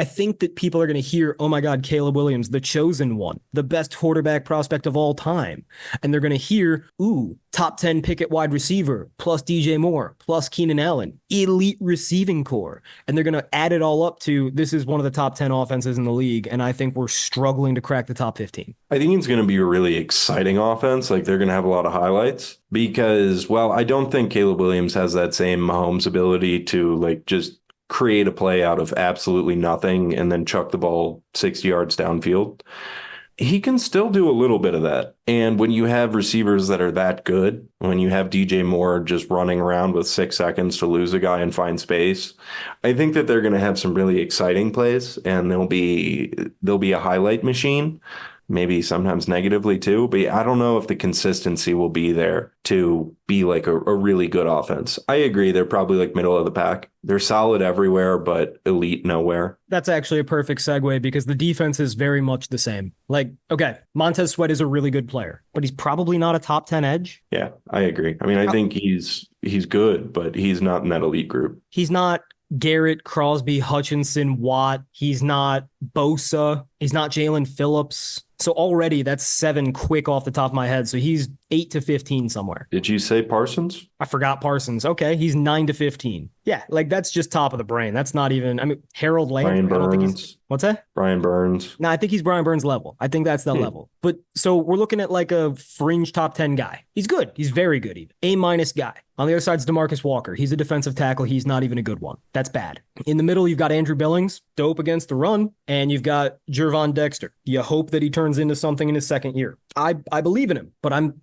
think that people are going to hear, oh my God, Caleb Williams, the chosen one, the best quarterback prospect of all time. And they're going to hear, ooh, top 10 pick at wide receiver, plus DJ Moore, plus Keenan Allen, elite receiving core. And they're going to add it all up to, this is one of the top 10 offenses in the league. And I think we're struggling to crack the top 15. I think it's going to be a really exciting offense. Like they're going to have a lot of highlights because, well, I don't think Caleb Williams has that same Mahomes ability to like just create a play out of absolutely nothing and then chuck the ball 60 yards downfield. He can still do a little bit of that. And when you have receivers that are that good, when you have DJ Moore just running around with 6 seconds to lose a guy and find space, I think that they're going to have some really exciting plays and they'll be a highlight machine. Maybe sometimes negatively too, but I don't know if the consistency will be there to be like a really good offense. I agree. They're probably like middle of the pack. They're solid everywhere, but elite nowhere. That's actually a perfect segue because the defense is very much the same. Like, okay, Montez Sweat is a really good player, but he's probably not a top 10 edge. Yeah, I agree. I mean, I think he's good, but he's not in that elite group. He's not Garrett, Crosby, Hutchinson, Watt. He's not Bosa. He's not Jalen Phillips. So already that's 7 quick off the top of my head. So he's 8 to 15 somewhere. Did you say Parsons? I forgot Parsons. Okay, he's 9 to 15. Yeah, like that's just top of the brain. That's not even, I mean, Harold Landry. Brian I don't think Burns. what's that? Brian Burns. No, I think he's Brian Burns level. I think that's the level. But so we're looking at like a fringe top 10 guy. He's good. He's very good even. A- guy. On the other side's DeMarcus Walker. He's a defensive tackle. He's not even a good one. That's bad. In the middle, you've got Andrew Billings, dope against the run, and you've got Gervon Dexter. You hope that he turns into something in his second year. I believe in him, but I'm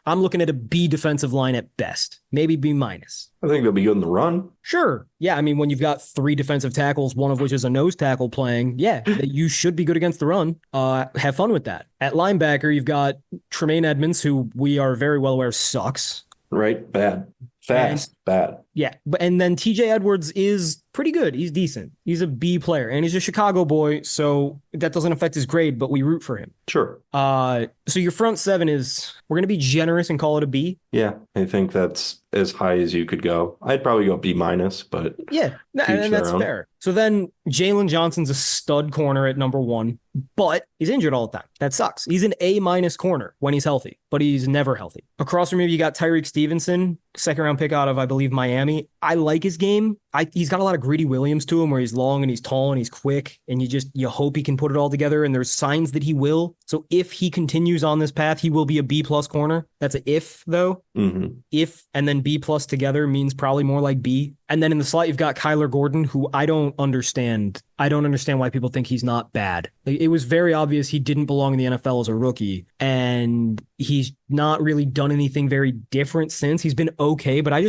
looking at a B defensive line at best, maybe B minus. I think they'll be good in the run. Sure. Yeah, I mean, when you've got 3 defensive tackles, one of which is a nose tackle playing, yeah, you should be good against the run. Have fun with that. At linebacker, you've got Tremaine Edmonds, who we are very well aware sucks. Right? Bad. Fast. bad. Yeah, and then TJ Edwards is pretty good. He's decent. He's a B player, and he's a Chicago boy, so that doesn't affect his grade, but we root for him. Sure. So your front seven is we're gonna be generous and call it a B. Yeah, I think that's as high as you could go. I'd probably go B minus, but Yeah, to each and their that's own. fair. So then Jalen Johnson's a stud corner at number one, but he's injured all the time. That sucks. He's an A minus corner when he's healthy, but he's never healthy. Across from him, you got Tyreek Stevenson, second round pick out of, I believe, Miami. I like his game. He's got a lot of Greedy Williams to him where he's long and he's tall and he's quick, and you hope he can put it all together, and there's signs that he will. So if he continues on this path, he will be a B plus corner. That's a if, though. If and then B plus together means probably more like B. And then in the slot, you've got Kyler Gordon, who I don't understand. I don't understand why people think he's not bad. It was very obvious he didn't belong in the NFL as a rookie, and he's not really done anything very different since. He's been okay, but I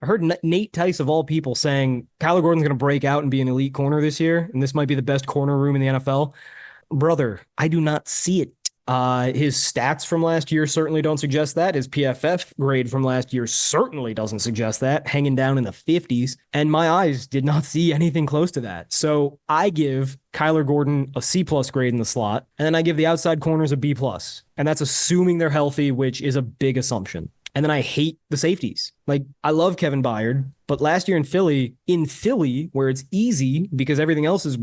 heard Nate Tice of all people saying Kyler Gordon's going to break out and be an elite corner this year, and this might be the best corner room in the NFL. Brother, I do not see it. His stats from last year certainly don't suggest that. His PFF grade from last year certainly doesn't suggest that, hanging down in the 50s. And my eyes did not see anything close to that. So I give Kyler Gordon a C plus grade in the slot, and then I give the outside corners a B plus. And that's assuming they're healthy, which is a big assumption. And then I hate the safeties. Like, I love Kevin Byard, but last year in Philly, where it's easy because everything else is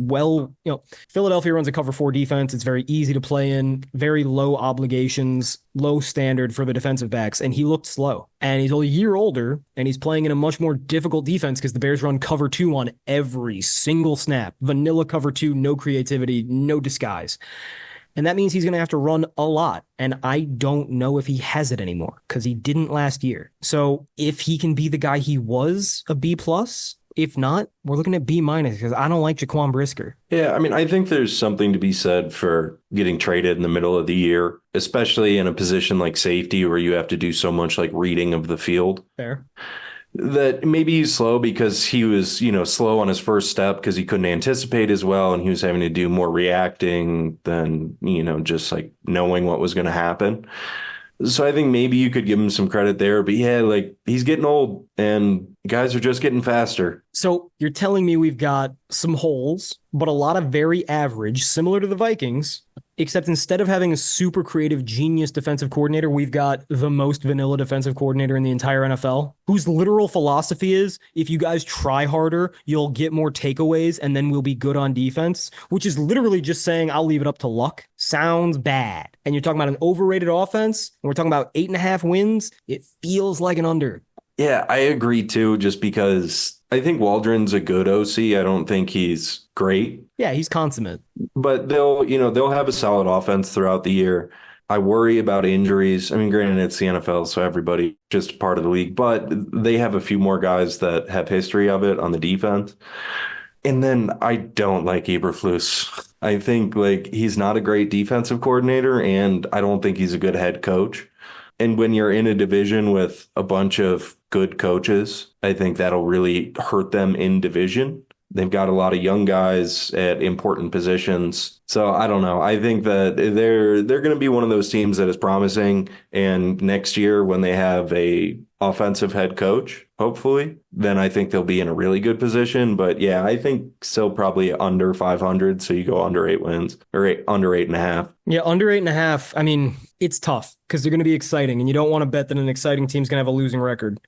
Philadelphia runs a cover four defense. It's very easy to play in, very low obligations, low standard for the defensive backs. And he looked slow. And he's only a year older, and he's playing in a much more difficult defense because the Bears run cover two on every single snap. Vanilla cover two, no creativity, no disguise. And that means he's going to have to run a lot. And I don't know if he has it anymore because he didn't last year. So if he can be the guy he was, a B plus. If not, we're looking at B minus because I don't like Jaquan Brisker. Yeah, I mean, I think there's something to be said for getting traded in the middle of the year, especially in a position like safety where you have to do so much like reading of the field. Fair. That maybe he's slow because he was, slow on his first step because he couldn't anticipate as well. And he was having to do more reacting than, just like knowing what was going to happen. So I think maybe you could give him some credit there. But yeah, like he's getting old and guys are just getting faster. So you're telling me we've got some holes, but a lot of very average, similar to the Vikings, except instead of having a super creative genius defensive coordinator, we've got the most vanilla defensive coordinator in the entire NFL, whose literal philosophy is if you guys try harder, you'll get more takeaways and then we'll be good on defense, which is literally just saying I'll leave it up to luck. Sounds bad. And you're talking about an overrated offense, and we're talking about 8.5 wins. It feels like an under. Yeah, I agree too, just because I think Waldron's a good OC. I don't think he's great. Yeah, he's consummate. But they'll have a solid offense throughout the year. I worry about injuries. I mean, granted, it's the NFL, so everybody just part of the league, but they have a few more guys that have history of it on the defense. And then I don't like Eberflus. I think like he's not a great defensive coordinator, and I don't think he's a good head coach. And when you're in a division with a bunch of good coaches, I think that'll really hurt them in division. They've got a lot of young guys at important positions. So I don't know. I think that they're going to be one of those teams that is promising. And next year when they have a offensive head coach, hopefully, then I think they'll be in a really good position. But yeah, I think still probably under 500. So you go under 8 wins or under 8.5. Yeah, under 8.5. I mean, it's tough because they're going to be exciting, and you don't want to bet that an exciting team's going to have a losing record.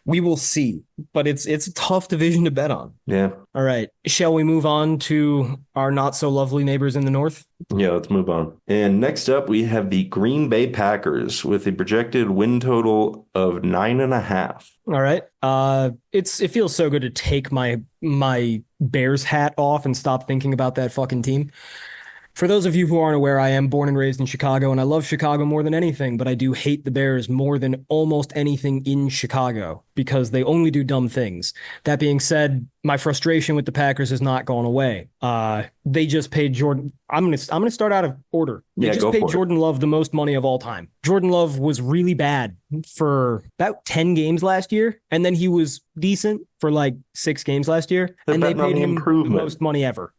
We will see, but it's a tough division to bet on. Yeah. All right. Shall we move on to our not so lovely neighbors in the north? Yeah, let's move on. And next up, we have the Green Bay Packers with a projected win total of 9.5. All right. It feels so good to take my Bears hat off and stop thinking about that fucking team. For those of you who aren't aware, I am born and raised in Chicago, and I love Chicago more than anything, but I do hate the Bears more than almost anything in Chicago because they only do dumb things. That being said, my frustration with the Packers has not gone away. They just paid Jordan. I'm gonna start out of order. They just paid Jordan Love the most money of all time. Jordan Love was really bad for about 10 games last year, and then he was decent for like 6 games last year, and they paid him the most money ever.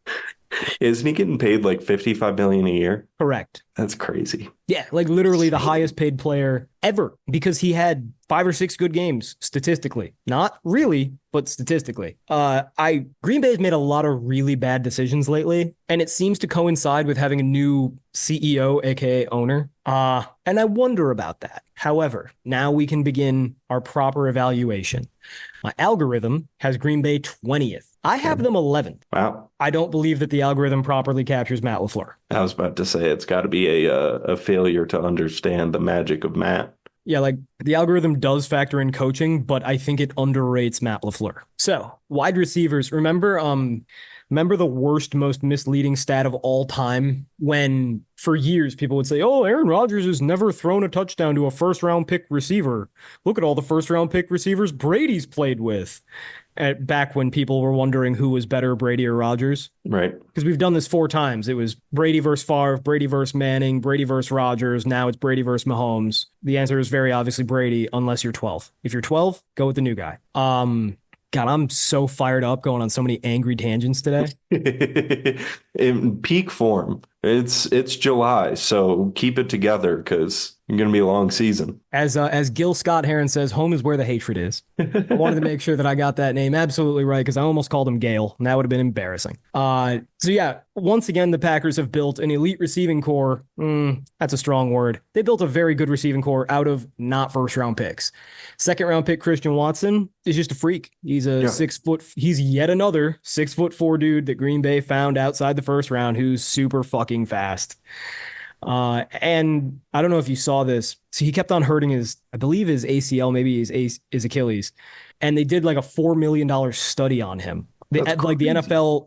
Isn't he getting paid like $55 million a year? Correct. That's crazy. Yeah, like literally the Insane. highest paid player ever because he had 5 or 6 good games statistically. Not really, but statistically. I Green Bay has made a lot of really bad decisions lately, and it seems to coincide with having a new CEO, aka owner. And I wonder about that. However, now we can begin our proper evaluation. My algorithm has Green Bay 20th. I have Okay. them 11th. Wow. I don't believe that the algorithm properly captures Matt LaFleur. I was about to say it's got to be a failure to understand the magic of Matt. Yeah, like the algorithm does factor in coaching, but I think it underrates Matt LaFleur. So, wide receivers, remember the worst, most misleading stat of all time when for years people would say, "Oh, Aaron Rodgers has never thrown a touchdown to a first round pick receiver. Look at all the first round pick receivers Brady's played with." Back when people were wondering who was better, Brady or Rodgers. Right. Because we've done this 4 times. It was Brady versus Favre, Brady versus Manning, Brady versus Rodgers. Now it's Brady versus Mahomes. The answer is very obviously Brady, unless you're 12. If you're 12, go with the new guy. God, I'm so fired up going on so many angry tangents today. In peak form. It's July, so keep it together because it's gonna be a long season. As Gil Scott Heron says, home is where the hatred is. I wanted to make sure that I got that name absolutely right because I almost called him Gale, and that would have been embarrassing. So yeah, once again, the Packers have built an elite receiving core. That's a strong word. They built a very good receiving core out of not first round picks. Second round pick Christian Watson is just a freak. He's a Yeah. 6 foot. He's yet another 6'4" dude that Green Bay found outside the first round who's super fucking fast. And I don't know if you saw this. So he kept on hurting I believe his ACL, maybe his Achilles. And they did like a $4 million study on him. That's Like crazy.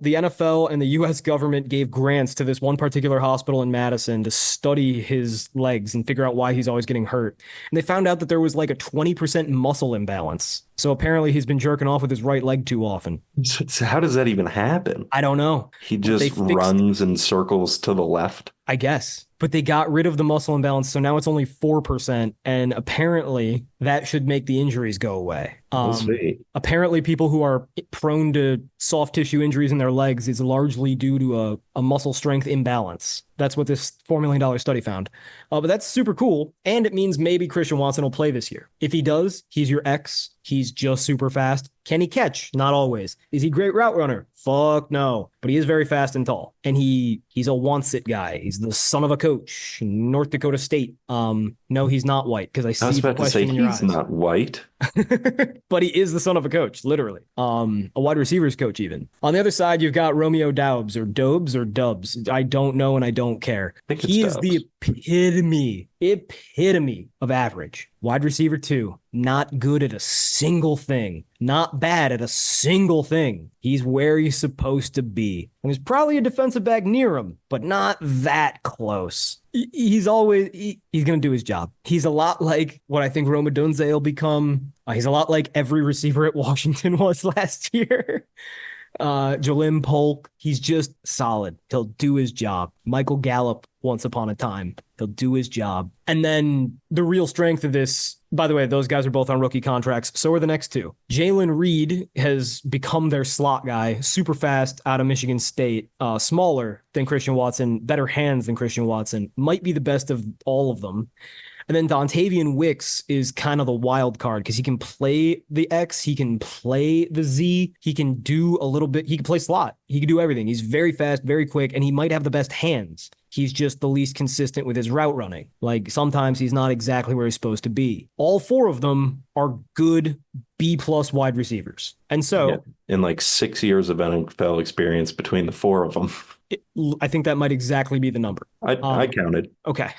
the NFL and the US government gave grants to this one particular hospital in Madison to study his legs and figure out why he's always getting hurt. And they found out that there was like a 20% muscle imbalance. So apparently he's been jerking off with his right leg too often. So how does that even happen? I don't know. He But they just fixed runs in circles to the left. I guess. But they got rid of the muscle imbalance, so now it's only 4%, and apparently that should make the injuries go away. We'll see. Apparently people who are prone to soft tissue injuries in their legs is largely due to a muscle strength imbalance. That's what this $4 million study found. But that's super cool, and it means maybe Christian Watson will play this year. If he does, he's your X. He's just super fast. Can he catch? Not always. Is he a great route runner? Fuck no. But he is very fast and tall. And he's a wants it guy. He's the son of a coach in North Dakota State. No, he's not white because I I was see the about to say question in your he's eyes. not white. But he is the son of a coach, literally. A wide receivers coach, even. On the other side, you've got Romeo Doubs or Dobes or Dubs. I don't know and I don't care. I think it's He is the Dubs. epitome of average. Wide receiver two, not good at a single thing, not bad at a single thing. He's where he's supposed to be. And there's probably a defensive back near him, but not that close. He's going to do his job. He's a lot like what I think Roma Dunze will become. He's a lot like every receiver at Washington was last year. Jalim Polk, he's just solid. He'll do his job. Michael Gallup, once upon a time, he'll do his job. And then the real strength of this, by the way, those guys are both on rookie contracts. So are the next two. Jalen Reed has become their slot guy, super fast out of Michigan State, smaller than Christian Watson, better hands than Christian Watson, might be the best of all of them. And then Dontavian Wicks is kind of the wild card because he can play the X, he can play the Z, he can do a little bit, he can play slot, he can do everything. He's very fast, very quick, and he might have the best hands. He's just the least consistent with his route running. Like sometimes he's not exactly where he's supposed to be. All four of them are good B plus wide receivers. And so Yeah. In like 6 years of NFL experience between the four of them. I think that might exactly be the number. I counted. Okay.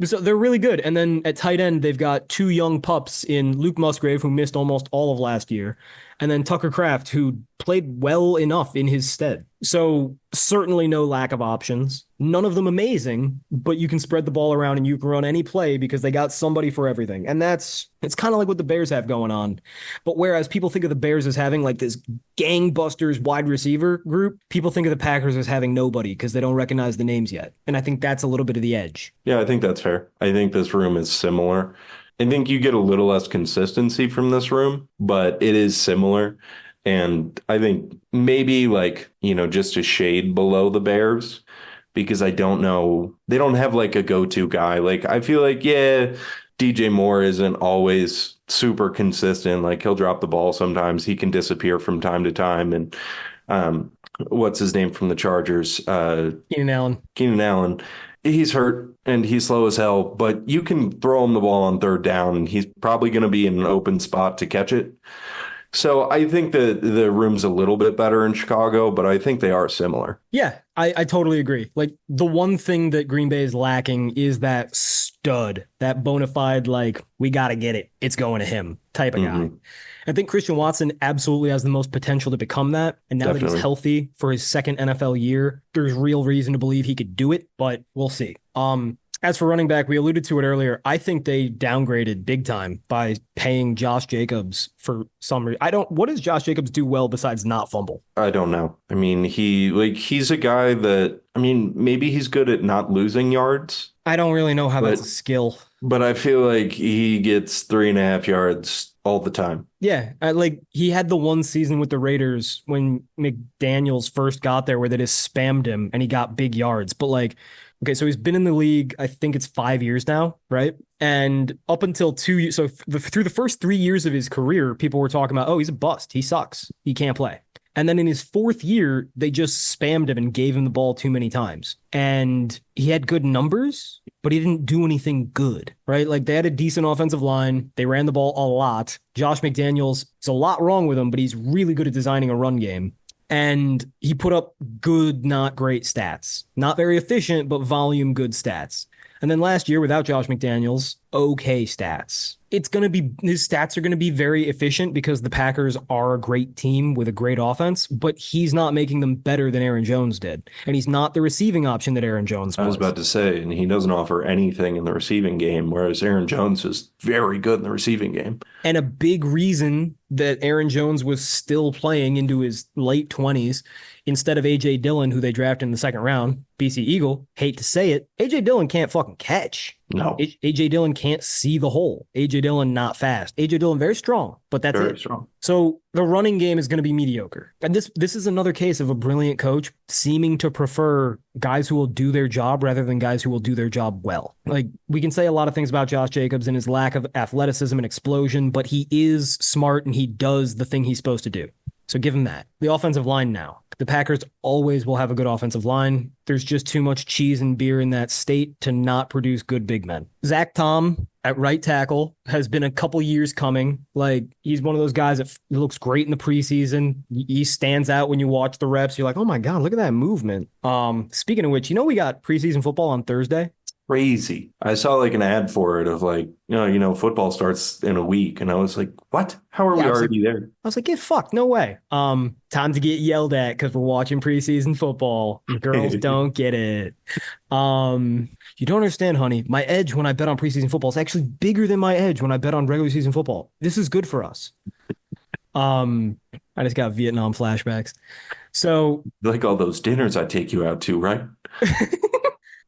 So they're really good. And then at tight end, they've got two young pups in Luke Musgrave, who missed almost all of last year, and then Tucker Kraft, who played well enough in his stead. So certainly no lack of options. None of them amazing, but you can spread the ball around and you can run any play because they got somebody for everything. And it's kind of like what the Bears have going on. But whereas people think of the Bears as having like this gangbusters wide receiver group, people think of the Packers as having nobody because they don't recognize the names yet. And I think that's a little bit of the edge. Yeah, I think that's fair. I think this room is similar. I think you get a little less consistency from this room, but it is similar. And I think maybe like, just a shade below the Bears. because I don't know. They don't have like a go-to guy. Like I feel like, yeah, DJ Moore isn't always super consistent. Like he'll drop the ball sometimes. He can disappear from time to time. And um, what's his name from the Chargers? Keenan Allen. Keenan Allen. He's hurt and he's slow as hell, but you can throw him the ball on third down and he's probably going to be in an open spot to catch it. So I think that the room's a little bit better in Chicago, but I think they are similar. Yeah, I totally agree. Like the one thing that Green Bay is lacking is that stud, that bona fide, like, we got to get it. It's going to him type of guy. I think Christian Watson absolutely has the most potential to become that. And now that he's healthy for his second NFL year, there's real reason to believe he could do it, but we'll see. As for running back, we alluded to it earlier. I think they downgraded big time by paying Josh Jacobs for some reason. What does Josh Jacobs do well besides not fumble? I don't know. I mean, he's a guy that, I mean, maybe he's good at not losing yards. I don't really know how that's a skill. But I feel like he gets 3.5 yards all the time. Yeah, like he had the one season with the Raiders when McDaniels first got there where they just spammed him and he got big yards. But like, okay, so he's been in the league, I think it's 5 years now, right? And up until 2 years, so through the first 3 years of his career, people were talking about, oh, he's a bust. He sucks. He can't play. And then in his fourth year, they just spammed him and gave him the ball too many times. And he had good numbers, but he didn't do anything good, right? Like they had a decent offensive line. They ran the ball a lot. Josh McDaniels, there's a lot wrong with him, but he's really good at designing a run game. And he put up good, not great stats. Not very efficient, but volume good stats. And then last year, without Josh McDaniels, okay stats. His stats are going to be very efficient because the Packers are a great team with a great offense, but he's not making them better than Aaron Jones did. And he's not the receiving option that Aaron Jones was. I was about to say, and he doesn't offer anything in the receiving game, whereas Aaron Jones is very good in the receiving game. And a big reason that Aaron Jones was still playing into his late 20s instead of A.J. Dillon, who they drafted in the second round, BC Eagle, hate to say it, A.J. Dillon can't fucking catch. No. A.J. Dillon can't see the hole. A.J. Dillon not fast. A.J. Dillon very strong, but that's very it. Strong. So the running game is going to be mediocre. And this is another case of a brilliant coach seeming to prefer guys who will do their job rather than guys who will do their job well. Like we can say a lot of things about Josh Jacobs and his lack of athleticism and explosion, but he is smart and he does the thing he's supposed to do. So give him that. The offensive line now. The Packers always will have a good offensive line. There's just too much cheese and beer in that state to not produce good big men. Zach Tom at right tackle has been a couple years coming. Like he's one of those guys that looks great in the preseason. He stands out when you watch the reps. You're like, oh my God, look at that movement. Speaking of which, we got preseason football on Thursday. Crazy. I saw like an ad for it of like, football starts in a week. And I was like, what? How are we already there? I was like, get fucked. No way. Time to get yelled at because we're watching preseason football. Girls don't get it. You don't understand, honey. My edge when I bet on preseason football is actually bigger than my edge when I bet on regular season football. This is good for us. I just got Vietnam flashbacks. So like all those dinners I take you out to, right?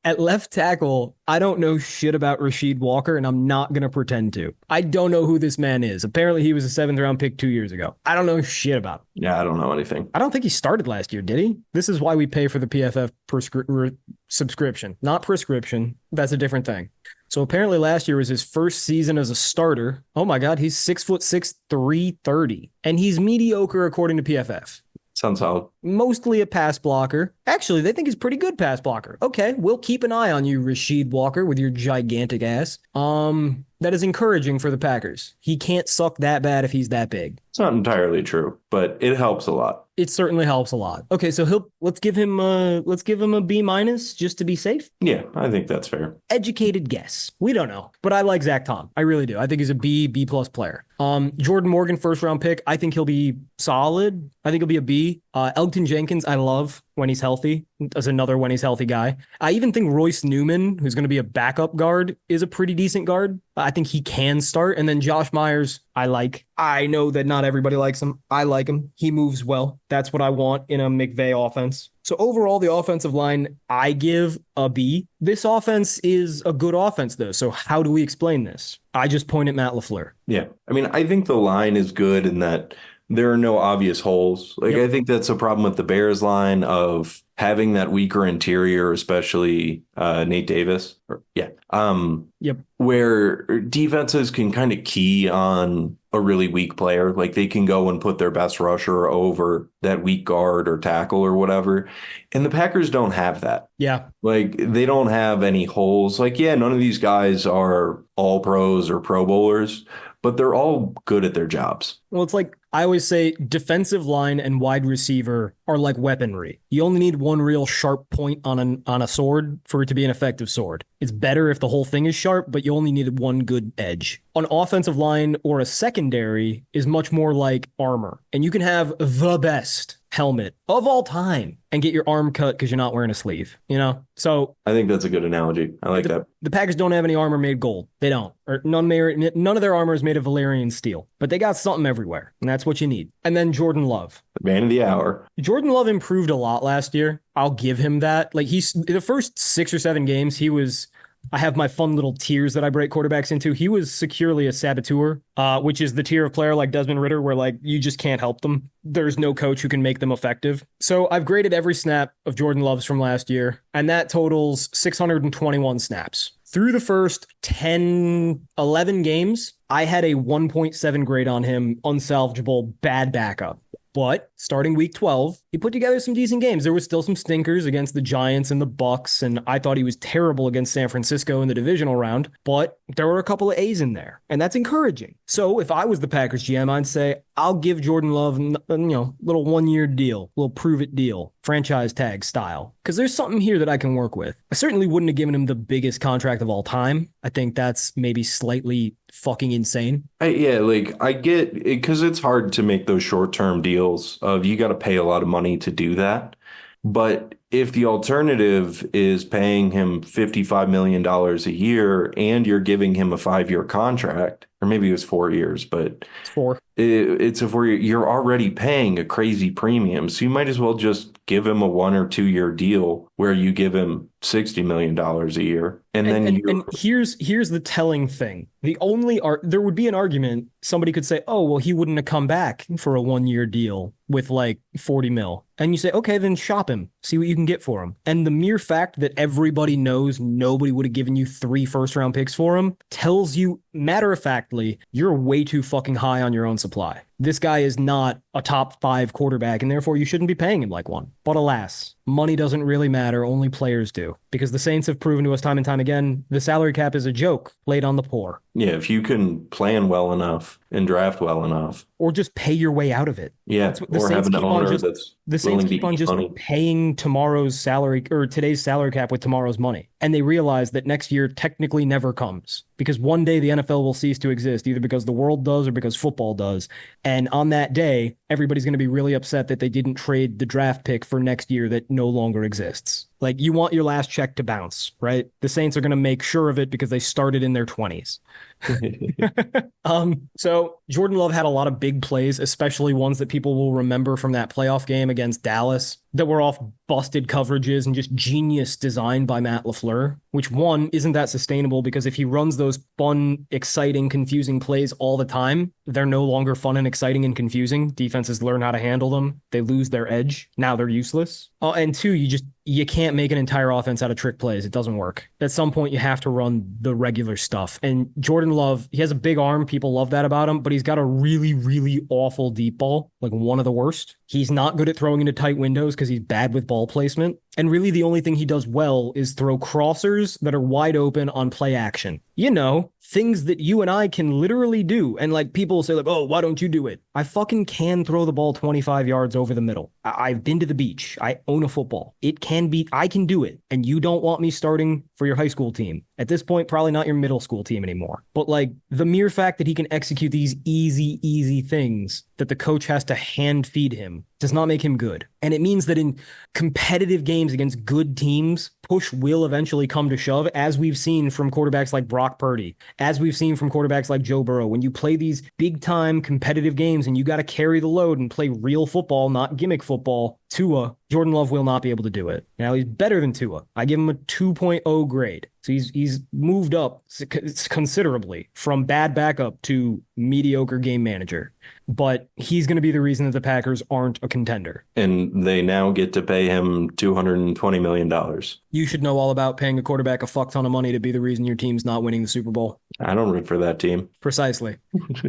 At left tackle, I don't know shit about Rasheed Walker, and I'm not going to pretend to. I don't know who this man is. Apparently, he was a 7th-round pick 2 years ago. I don't know shit about him. Yeah, I don't know anything. I don't think he started last year, did he? This is why we pay for the PFF subscription. Not prescription. That's a different thing. So apparently last year was his first season as a starter. Oh my God, he's 6'6", 330. And he's mediocre according to PFF. Sounds solid. Mostly a pass blocker. Actually, they think he's pretty good pass blocker. Okay, we'll keep an eye on you, Rasheed Walker, with your gigantic ass. That is encouraging for the Packers. He can't suck that bad if he's that big. It's not entirely true, but it helps a lot. It certainly helps a lot. Okay, so let's give him a B- just to be safe. Yeah, I think that's fair. Educated guess. We don't know, but I like Zach Tom. I really do. I think he's a B+ player. Jordan Morgan, 1st-round pick. I think he'll be solid. I think he'll be a B. Elgton Jenkins, I love when he's healthy. As another when he's healthy guy. I even think Royce Newman, who's going to be a backup guard, is a pretty decent guard. I think he can start. And then Josh Myers, I like. I know that not everybody likes him. I like him. He moves well. That's what I want in a McVay offense. So overall, the offensive line, I give a B. This offense is a good offense, though. So how do we explain this? I just point at Matt LaFleur. Yeah. I mean, I think the line is good in that there are no obvious holes. Like, yep. I think that's a problem with the Bears line of having that weaker interior, especially Nate Davis. Yeah. Yep. Where defenses can kind of key on a really weak player. Like they can go and put their best rusher over that weak guard or tackle or whatever. And the Packers don't have that. Yeah. Like they don't have any holes. Like, yeah, none of these guys are all pros or pro bowlers, but they're all good at their jobs. Well, it's like I always say defensive line and wide receiver are like weaponry. You only need one real sharp point on a sword for it to be an effective sword. It's better if the whole thing is sharp, but you only need one good edge. An offensive line or a secondary is much more like armor, and you can have the best helmet of all time and get your arm cut because you're not wearing a sleeve, you know? So I think that's a good analogy. I like that. the Packers don't have any armor made gold. They don't. Or none of their armor is made of Valyrian steel, but they got something everywhere, and that's what you need. And then Jordan Love. The man of the hour. Jordan Love improved a lot last year. I'll give him that. Like he's the first 6 or 7 games, I have my fun little tiers that I break quarterbacks into. He was securely a saboteur, which is the tier of player like Desmond Ridder, where like you just can't help them. There's no coach who can make them effective. So I've graded every snap of Jordan Love's from last year, and that totals 621 snaps. Through the first 10, 11 games, I had a 1.7 grade on him, unsalvageable, bad backup. But starting week 12, he put together some decent games. There was still some stinkers against the Giants and the Bucks, and I thought he was terrible against San Francisco in the divisional round, but there were a couple of A's in there, and that's encouraging. So if I was the Packers GM, I'd say, I'll give Jordan Love, little 1-year deal, little prove it deal, franchise tag style, because there's something here that I can work with. I certainly wouldn't have given him the biggest contract of all time. I think that's maybe slightly fucking insane. I get it because it's hard to make those short-term deals of you got to pay a lot of money to do that. But if the alternative is paying him $55 million a year and you're giving him a 5-year contract, or maybe it was 4 years, but It's 4. it's a 4 year, you're already paying a crazy premium. So you might as well just give him a 1 or 2 year deal where you give him $60 million a year. And here's the telling thing. There would be an argument. Somebody could say, oh, well, he wouldn't have come back for a 1-year deal with like 40 mil. And you say, okay, then shop him, see what you can get for him. And the mere fact that everybody knows nobody would have given you 3 first-round picks for him tells you, matter of factly, you're way too fucking high on your own supply. This guy is not a top 5 quarterback, and therefore you shouldn't be paying him like one. But alas, money doesn't really matter, only players do. Because the Saints have proven to us time and time again, the salary cap is a joke laid on the poor. Yeah, if you can plan well enough and draft well enough. Or just pay your way out of it. Yeah, or have an owner that's the Saints keep on just money. paying tomorrow's salary or today's salary cap with tomorrow's money. And they realize that next year technically never comes because one day the NFL will cease to exist, either because the world does or because football does. And on that day, everybody's going to be really upset that they didn't trade the draft pick for next year that no longer exists. Like you want your last check to bounce, right? The Saints are going to make sure of it because they started in their 20s. So Jordan Love had a lot of big plays, especially ones that people will remember from that playoff game against Dallas that were off busted coverages and just genius design by Matt LaFleur, which one isn't that sustainable because if he runs those fun, exciting, confusing plays all the time, they're no longer fun and exciting and confusing. Defenses learn how to handle them. They lose their edge. Now they're useless. Oh, and 2, you can't make an entire offense out of trick plays. It doesn't work. At some point, you have to run the regular stuff. And Jordan Love, he has a big arm. People love that about him, but he's got a really, really awful deep ball, like one of the worst. He's not good at throwing into tight windows because he's bad with ball placement. And really the only thing he does well is throw crossers that are wide open on play action. You know, things that you and I can literally do. And like people say like, oh, why don't you do it? I fucking can throw the ball 25 yards over the middle. I've been to the beach. I own a football. I can do it. And you don't want me starting for your high school team. At this point, probably not your middle school team anymore. But like the mere fact that he can execute these easy things that the coach has to hand feed him does not make him good. And it means that in competitive games against good teams, push will eventually come to shove, as we've seen from quarterbacks like Brock Purdy, as we've seen from quarterbacks like Joe Burrow. When you play these big time competitive games and you got to carry the load and play real football, not gimmick football, Tua, Jordan Love will not be able to do it. Now he's better than Tua. I give him a 2.0 grade. So he's moved up considerably from bad backup to mediocre game manager. But he's going to be the reason that the Packers aren't a contender. And they now get to pay him $220 million. You should know all about paying a quarterback a fuck ton of money to be the reason your team's not winning the Super Bowl. I don't root for that team. Precisely.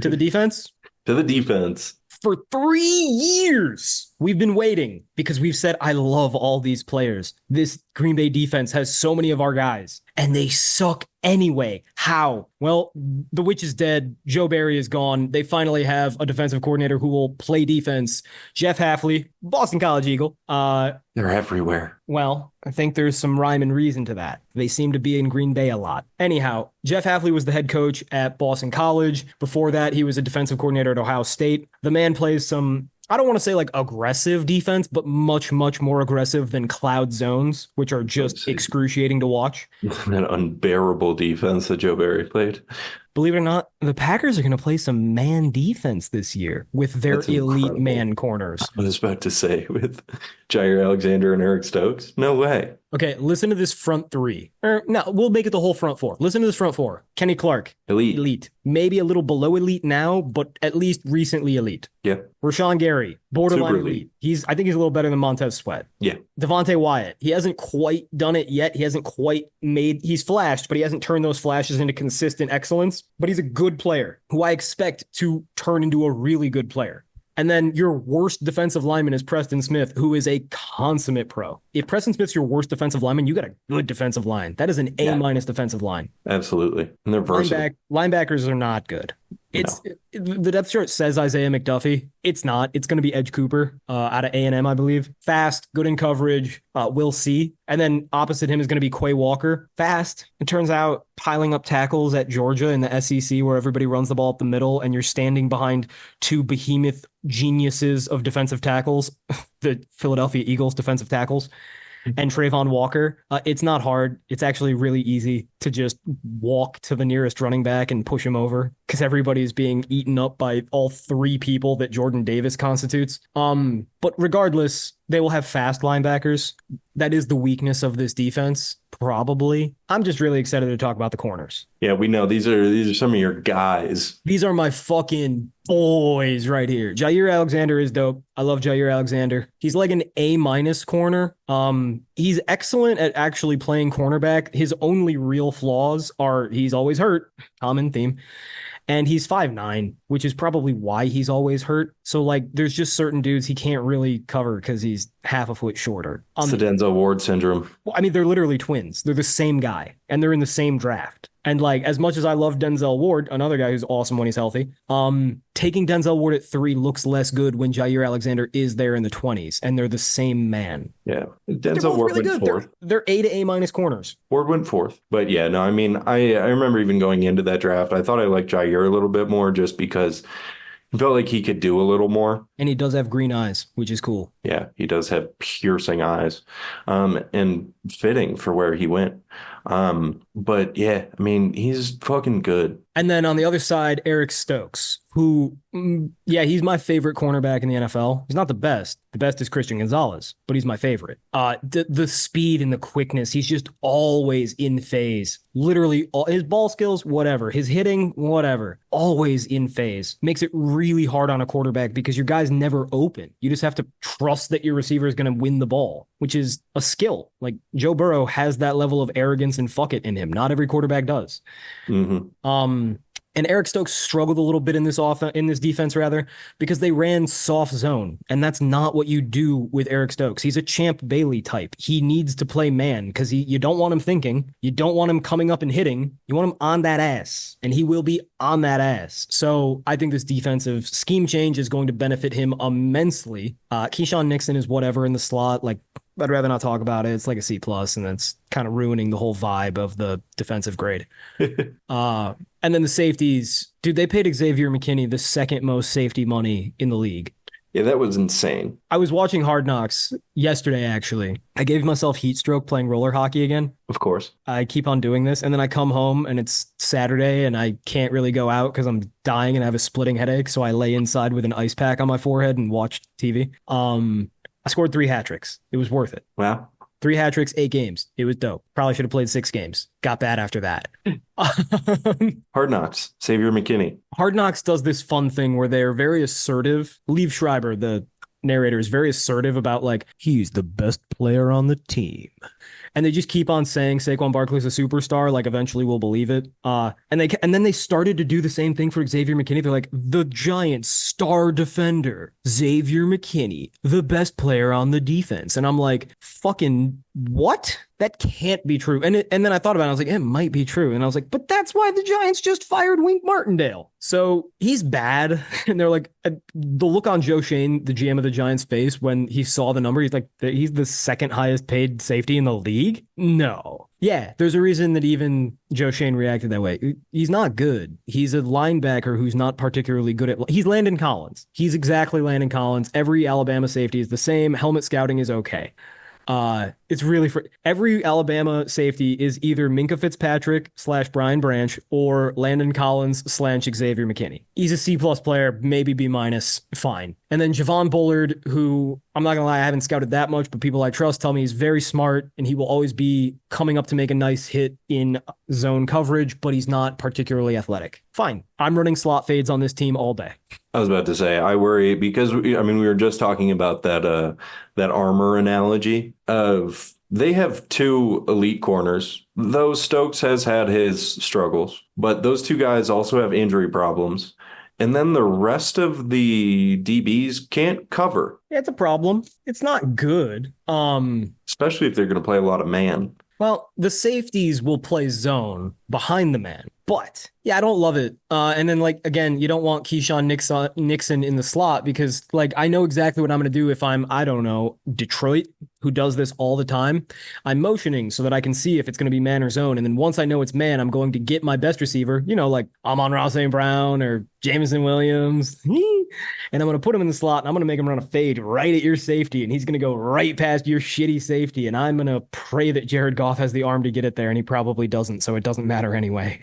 To the defense? To the defense. For 3 years, we've been waiting because we've said, I love all these players. This Green Bay defense has so many of our guys, and they suck anyway. How? Well, the witch is dead. Joe Barry is gone. They finally have a defensive coordinator who will play defense. Jeff Hafley, Boston College Eagle. They're everywhere. Well, I think there's some rhyme and reason to that. They seem to be in Green Bay a lot. Anyhow, Jeff Hafley was the head coach at Boston College. Before that, he was a defensive coordinator at Ohio State. The man plays some, I don't want to say like aggressive defense, but much, much more aggressive than cloud zones, which are just excruciating to watch. An unbearable defense that Joe Barry played. Believe it or not, the Packers are going to play some man defense this year with their That's elite incredible. man corners. I was about to say with Jair Alexander and Eric Stokes. No way. Okay, listen to this front three. No, we'll make it the whole front four. Listen to this front four. Kenny Clark, elite. Maybe a little below elite now, but at least recently elite. Yeah. Rashawn Gary, borderline Super elite. I think he's a little better than Montez Sweat. Yeah. Devontae Wyatt, he hasn't quite done it yet. He hasn't quite he's flashed, but he hasn't turned those flashes into consistent excellence. But he's a good player who I expect to turn into a really good player. And then your worst defensive lineman is Preston Smith, who is a consummate pro. If Preston Smith's your worst defensive lineman, you got a good defensive line. That is an A- defensive line. Absolutely. And they're versatile. Linebackers are not good. The depth chart says Isaiah McDuffie. It's not. It's going to be Edge Cooper out of A&M, I believe. Fast, good in coverage. We'll see. And then opposite him is going to be Quay Walker. Fast. It turns out piling up tackles at Georgia in the SEC where everybody runs the ball up the middle and you're standing behind two behemoth geniuses of defensive tackles, the Philadelphia Eagles defensive tackles, and Trayvon Walker. It's not hard. It's actually really easy to just walk to the nearest running back and push him over because everybody's being eaten up by all three people that Jordan Davis constitutes. But regardless, they will have fast linebackers. That is the weakness of this defense, probably. I'm just really excited to talk about the corners. Yeah, we know these are some of your guys. These are my fucking boys right here. Jair Alexander is dope. I love Jair Alexander. He's like an A- corner. He's excellent at actually playing cornerback. His only real flaws are he's always hurt. Common theme. And he's 5'9", which is probably why he's always hurt. So, like, there's just certain dudes he can't really cover because he's half a foot shorter. It's the Denzel Ward syndrome. Well, I mean, they're literally twins. They're the same guy, and they're in the same draft. And, like, as much as I love Denzel Ward, another guy who's awesome when he's healthy, taking Denzel Ward at 3 looks less good when Jair Alexander is there in the 20s, and they're the same man. Yeah. Denzel Ward really went good. 4th. They're A to A- corners. Ward went 4th. But yeah, no, I mean, I remember even going into that draft, I thought I liked Jair a little bit more just because I felt like he could do a little more. And he does have green eyes, which is cool. Yeah, he does have piercing eyes, and fitting for where he went. But yeah, I mean, he's fucking good. And then on the other side, Eric Stokes, who, he's my favorite cornerback in the NFL. He's not the best. The best is Christian Gonzalez, but he's my favorite. The speed and the quickness, he's just always in phase. Literally, all his ball skills, whatever. His hitting, whatever. Always in phase. Makes it really hard on a quarterback because your guy's never open. You just have to trust that your receiver is going to win the ball, which is a skill. Like Joe Burrow has that level of arrogance and fuck it in him. Not every quarterback does. Mm-hmm. And Eric Stokes struggled a little bit in this defense, because they ran soft zone, and that's not what you do with Eric Stokes. He's a Champ Bailey type. He needs to play man because you don't want him thinking. You don't want him coming up and hitting. You want him on that ass, and he will be on that ass. So I think this defensive scheme change is going to benefit him immensely. Keyshawn Nixon is whatever in the slot. Like, I'd rather not talk about it. It's like a C+, and it's kind of ruining the whole vibe of the defensive grade. And then the safeties, dude, they paid Xavier McKinney the second most safety money in the league. Yeah, that was insane. I was watching Hard Knocks yesterday, actually. I gave myself heat stroke playing roller hockey again. Of course. I keep on doing this, and then I come home, and it's Saturday, and I can't really go out because I'm dying and I have a splitting headache, so I lay inside with an ice pack on my forehead and watch TV. I scored 3 hat tricks. It was worth it. Wow. 3 hat tricks, 8 games. It was dope. Probably should have played 6 games. Got bad after that. Hard Knocks, Xavier McKinney. Hard Knocks does this fun thing where they're very assertive. Liev Schreiber, the narrator, is very assertive about like he's the best player on the team. And they just keep on saying Saquon Barkley's a superstar. Like eventually we'll believe it. And then they started to do the same thing for Xavier McKinney. They're like the Giants star defender, Xavier McKinney, the best player on the defense. And I'm like, fucking what? That can't be true. And then I thought about it. I was like, it might be true. And I was like, but that's why the Giants just fired Wink Martindale. So he's bad. And they're like, the look on Joe Shane, the GM of the Giants' face when he saw the number, he's like, he's the second highest paid safety in the league. No. Yeah, there's a reason that even Joe Shane reacted that way. He's not good. He's a linebacker who's not particularly good at. He's Landon Collins. He's exactly Landon Collins. Every Alabama safety is the same. Helmet scouting is okay. It's really every Alabama safety is either Minka Fitzpatrick / Brian Branch or Landon Collins / Xavier McKinney. He's a C+ player, maybe B-, fine. And then Javon Bullard, who I'm not gonna lie, I haven't scouted that much, but people I trust tell me he's very smart and he will always be coming up to make a nice hit in zone coverage, but he's not particularly athletic. Fine. I'm running slot fades on this team all day. I was about to say, I worry because we were just talking about that armor analogy of they have 2 elite corners. Though Stokes has had his struggles, but those 2 guys also have injury problems. And then the rest of the DBs can't cover. Yeah, it's a problem. It's not good. Especially if they're going to play a lot of man. Well, the safeties will play zone behind the man, but yeah, I don't love it. And then like, again, you don't want Keyshawn Nixon in the slot because like, I know exactly what I'm going to do if I'm, I don't know, Detroit, who does this all the time. I'm motioning so that I can see if it's going to be man or zone. And then once I know it's man, I'm going to get my best receiver, like Amon-Ra St. Brown or Jameson Williams. And I'm going to put him in the slot and I'm going to make him run a fade right at your safety. And he's going to go right past your shitty safety. And I'm going to pray that Jared Goff has the arm to get it there. And he probably doesn't. So it doesn't matter anyway.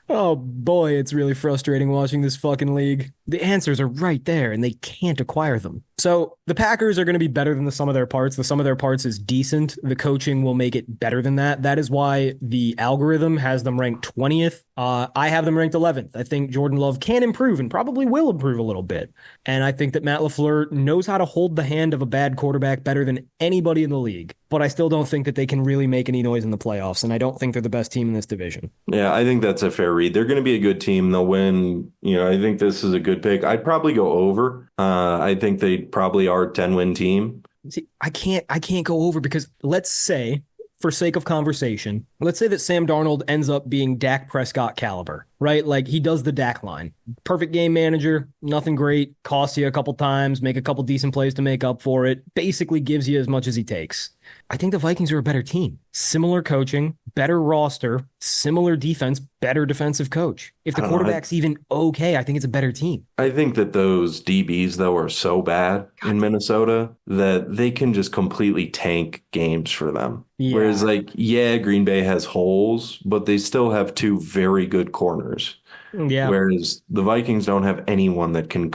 Oh boy, it's really frustrating watching this fucking league. The answers are right there and they can't acquire them. So the Packers are going to be better than the sum of their parts. The sum of their parts is decent. The coaching will make it better than that. That is why the algorithm has them ranked 20th. I have them ranked 11th. I think Jordan Love can improve and probably will improve a little bit. And I think that Matt LaFleur knows how to hold the hand of a bad quarterback better than anybody in the league. But I still don't think that they can really make any noise in the playoffs. And I don't think they're the best team in this division. Yeah, I think that's a fair read. They're going to be a good team. They'll win. I think this is a good pick. I'd probably go over. I think they probably are a 10-win team. See, I can't go over because let's say, for sake of conversation, let's say that Sam Darnold ends up being Dak Prescott caliber, right? Like he does the Dak line. Perfect game manager, nothing great, costs you a couple times, make a couple decent plays to make up for it, basically gives you as much as he takes. I think the Vikings are a better team. Similar coaching, better roster, similar defense, better defensive coach. If the quarterback's even okay, I think it's a better team. I think that those DBs, though, are so bad in Minnesota that they can just completely tank games for them. Yeah. Whereas, Green Bay has holes, but they still have 2 very good corners. Yeah. Whereas the Vikings don't have anyone that can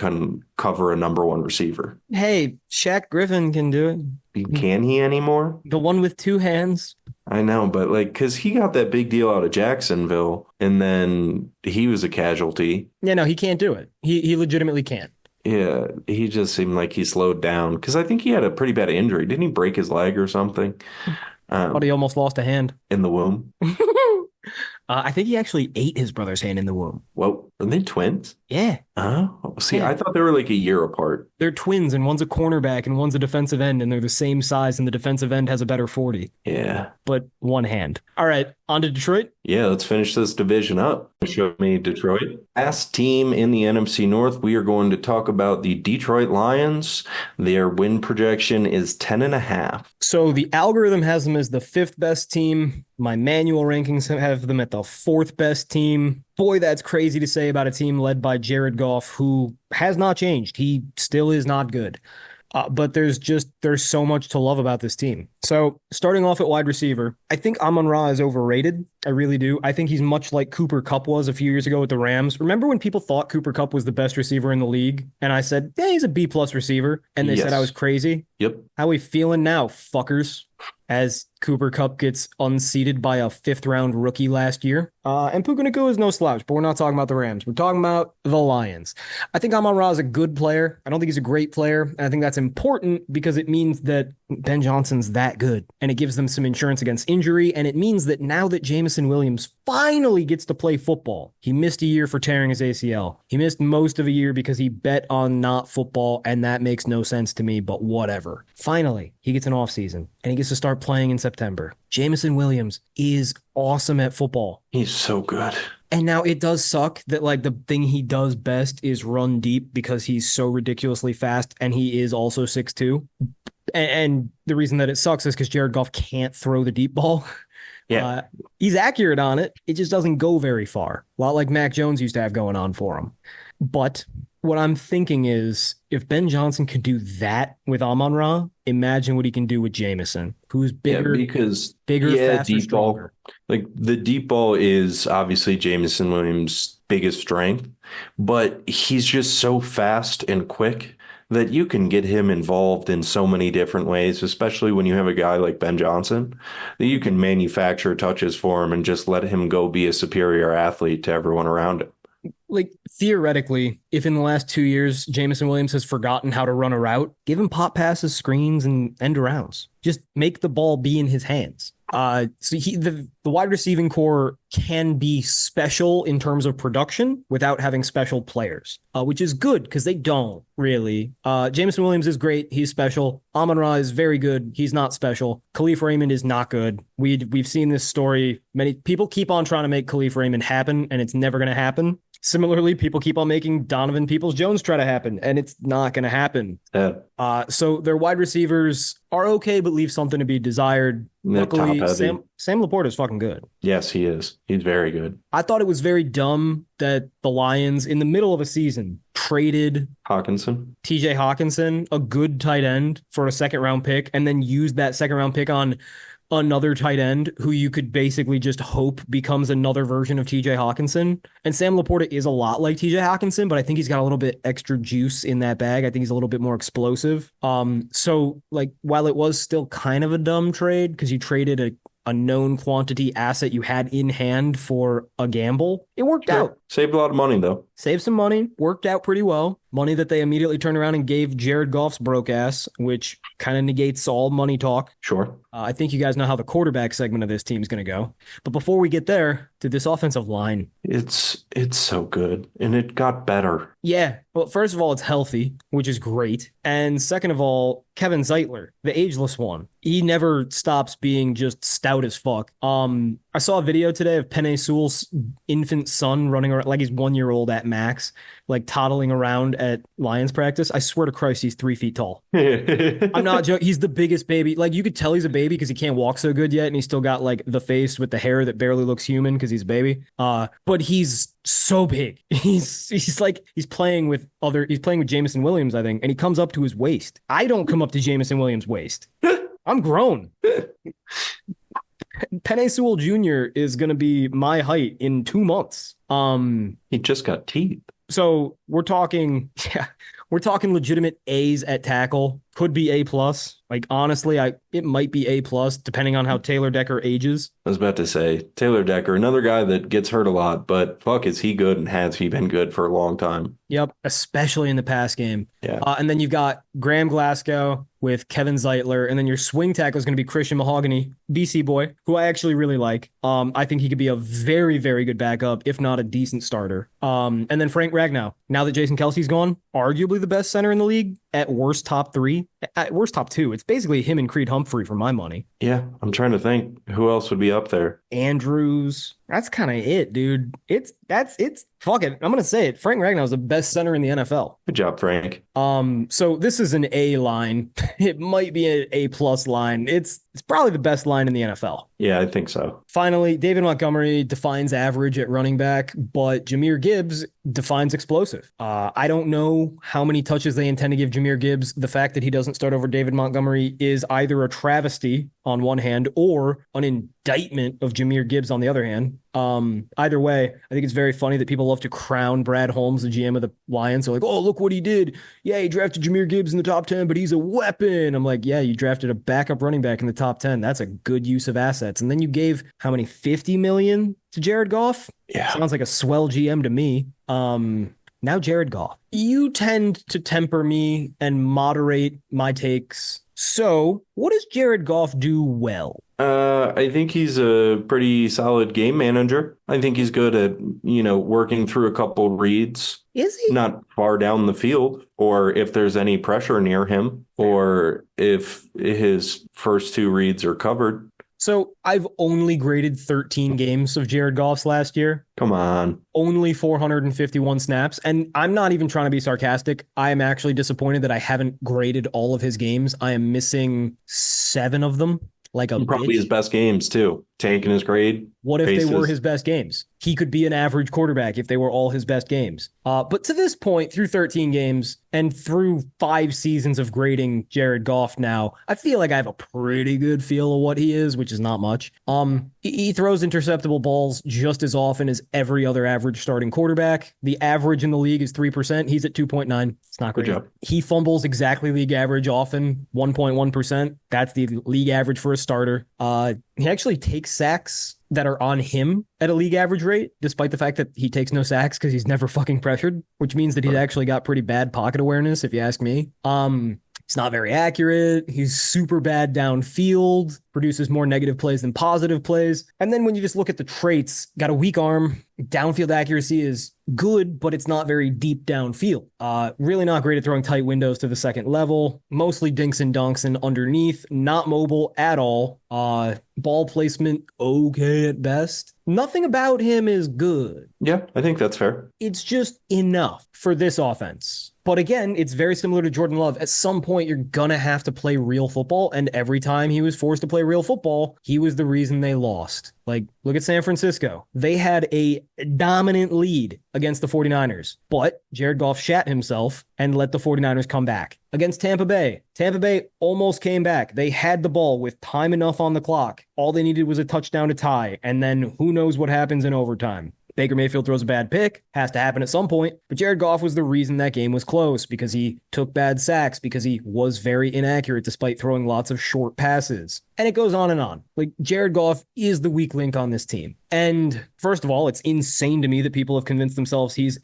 cover a number 1 receiver. Hey, Shaq Griffin can do it. Can he anymore? The one with 2 hands. I know, but because he got that big deal out of Jacksonville and then he was a casualty. Yeah, no, he can't do it. He legitimately can't. Yeah, he just seemed like he slowed down because I think he had a pretty bad injury. Didn't he break his leg or something? Thought he almost lost a hand. In the womb. I think he actually ate his brother's hand in the womb. Whoa, are they twins? Yeah. Oh, see, yeah. I thought they were like a year apart. They're twins, and one's a cornerback, and one's a defensive end, and they're the same size, and the defensive end has a better 40. Yeah. But 1 hand. All right, on to Detroit. Yeah, let's finish this division up. Show me Detroit. Last team in the NFC North, we are going to talk about the Detroit Lions. Their win projection is 10.5. So the algorithm has them as the 5th best team. My manual rankings have them at the 4th best team. Boy, that's crazy to say about a team led by Jared Goff, who has not changed. He still is not good. But there's so much to love about this team. So starting off at wide receiver, I think Amon-Ra is overrated. I really do. I think he's much like Cooper Kupp was a few years ago with the Rams. Remember when people thought Cooper Kupp was the best receiver in the league? And I said, yeah, he's a B plus receiver. And they said I was Yes. crazy. Yep. How we feeling now, fuckers? As Cooper Kupp gets unseated by a fifth round rookie last year. And Puka Nacua is no slouch, but we're not talking about the Rams. We're talking about the Lions. I think Amon-Ra is a good player. I don't think he's a great player. And I think that's important because it means that Ben Johnson's that good. And it gives them some insurance against injury. And it means that now that Jameson Williams finally gets to play football, he missed a year for tearing his ACL. He missed most of a year because he bet on not football. And that makes no sense to me, but whatever. Finally, he gets an offseason and he gets to start playing in September. Jameson Williams is awesome at football. He's so good. And now it does suck that like the thing he does best is run deep because he's so ridiculously fast and he is also 6'2". And the reason that it sucks is because Jared Goff can't throw the deep ball. Yeah. He's accurate on it. It just doesn't go very far. A lot like Mac Jones used to have going on for him. But what I'm thinking is if Ben Johnson could do that with Amon-Ra, imagine what he can do with Jameson, who's bigger, faster, deep stronger. ball. Like the deep ball is obviously Jameson Williams' biggest strength, but he's just so fast and quick that you can get him involved in so many different ways, especially when you have a guy like Ben Johnson, that you can manufacture touches for him and just let him go be a superior athlete to everyone around him. Like theoretically, if in the last 2 years Jameson Williams has forgotten how to run a route, give him pop passes, screens, and end arounds. Just make the ball be in his hands. So the wide receiving core can be special in terms of production without having special players, which is good because they don't really. Jameson Williams is great. He's special. Amon-Ra is very good. He's not special. Khalif Raymond is not good. We've seen this story. Many people keep on trying to make Khalif Raymond happen, and it's never going to happen. Similarly, people keep on making Donovan Peoples-Jones try to happen, and it's not going to happen. Yeah. So their wide receivers are okay, but leave something to be desired. Luckily, Sam Laporta is fucking good. Yes, he is. He's very good. I thought it was very dumb that the Lions, in the middle of a season, traded Hawkinson. TJ Hawkinson, a good tight end, for a second-round pick, and then used that second-round pick on another tight end who you could basically just hope becomes another version of TJ Hawkinson. And Sam Laporta is a lot like TJ Hawkinson, but I think he's got a little bit extra juice in that bag. I think he's a little bit more explosive. So like while it was still kind of a dumb trade because you traded a known quantity asset you had in hand for a gamble, it worked out. Saved a lot of money though. Saved some money, worked out pretty well. Money that they immediately turned around and gave Jared Goff's broke ass, which kind of negates all money talk. Sure. I think you guys know how the quarterback segment of this team is going to go. But before we get there, to this offensive line. It's so good. And it got better. Yeah. Well, first of all, it's healthy, which is great. And second of all, Kevin Zeitler, the ageless one, he never stops being just stout as fuck. I saw a video today of Penei Sewell's infant son running around like he's 1 year old at max, like toddling around at Lions practice. I swear to Christ, he's 3 feet tall. I'm not joking. He's the biggest baby. Like you could tell he's a baby because he can't walk so good yet. And he's still got like the face with the hair that barely looks human because he's a baby. But he's so big. He's playing with Jameson Williams, I think. And he comes up to his waist. I don't come up to Jameson Williams' waist. I'm grown. Penei Sewell Jr. is going to be my height in 2 months. He just got teeth. So we're talking legitimate A's at tackle. Could be A plus. Like honestly, it might be A plus depending on how Taylor Decker ages. I was about to say Taylor Decker, another guy that gets hurt a lot, but fuck, is he good and has he been good for a long time? Yep, especially in the pass game. Yeah. And then you've got Graham Glasgow with Kevin Zeitler, and then your swing tackle is going to be Christian Mahogany, BC boy, who I actually really like. I think he could be a very, very good backup, if not a decent starter. And then Frank Ragnow. Now that Jason Kelsey's gone, arguably the best center in the league. At worst, top 3. At worst, top 2. It's basically him and Creed Humphrey for my money. Yeah, I'm trying to think who else would be up there. Andrews. That's kind of it, dude. It's fuck it. I'm gonna say it. Frank Ragnow's the best center in the NFL. Good job, Frank. So this is an A line. It might be an A plus line. It's probably the best line in the NFL. Yeah, I think so. Finally, David Montgomery defines average at running back, but Jahmyr Gibbs defines explosive. I don't know how many touches they intend to give Jahmyr Gibbs. The fact that he doesn't start over David Montgomery is either a travesty on one hand or an indictment of Jahmyr Gibbs on the other hand. Either way, I think it's very funny that people love to crown Brad Holmes the GM of the Lions. So like, oh, look what he did. Yeah, he drafted Jahmyr Gibbs in the top 10, but he's a weapon. I'm like, yeah, you drafted a backup running back in the top 10. That's a good use of assets. And then you gave how many 50 million to Jared Goff? Yeah. Sounds like a swell GM to me. Now Jared Goff. You tend to temper me and moderate my takes. So, what does Jared Goff do well? I think he's a pretty solid game manager. I think he's good at, working through a couple reads, Is he? not far down the field, or if there's any pressure near him, or if his first two reads are covered. So I've only graded 13 games of Jared Goff's last year, Come on. only 451 snaps. And I'm not even trying to be sarcastic. I am actually disappointed that I haven't graded all of his games. I am missing 7 of them, like a Probably bitch. his best games, too. Tanking his grade. What if they were Faces. his best games? He could be an average quarterback if they were all his best games. But to this point, through 13 games and through 5 seasons of grading Jared Goff now, I feel like I have a pretty good feel of what he is, which is not much. He throws interceptable balls just as often as every other average starting quarterback. The average in the league is 3%. He's at 2.9. It's not Good great. job. He fumbles exactly league average often, 1.1%. That's the league average for a starter. He actually takes sacks that are on him at a league average rate, despite the fact that he takes no sacks because he's never fucking pressured, which means that he's actually got pretty bad pocket awareness, if you ask me. He's not very accurate. He's super bad downfield, produces more negative plays than positive plays. And then when you just look at the traits, got a weak arm, downfield accuracy is good, but it's not very deep downfield. Really not great at throwing tight windows to the second level. Mostly dinks and dunks and underneath. Not mobile at all. Ball placement, okay at best. Nothing about him is good. Yeah, I think that's fair. It's just enough for this offense. But again, it's very similar to Jordan Love. At some point, you're going to have to play real football. And every time he was forced to play real football, he was the reason they lost. Like, look at San Francisco. They had a dominant lead against the 49ers, but Jared Goff shat himself and let the 49ers come back. Against Tampa Bay almost came back. They had the ball with time enough on the clock. All they needed was a touchdown to tie, and then who knows what happens in overtime. Baker Mayfield throws a bad pick, has to happen at some point, but Jared Goff was the reason that game was close because he took bad sacks, because he was very inaccurate despite throwing lots of short passes. And it goes on and on. Like, Jared Goff is the weak link on this team. And first of all, it's insane to me that people have convinced themselves he's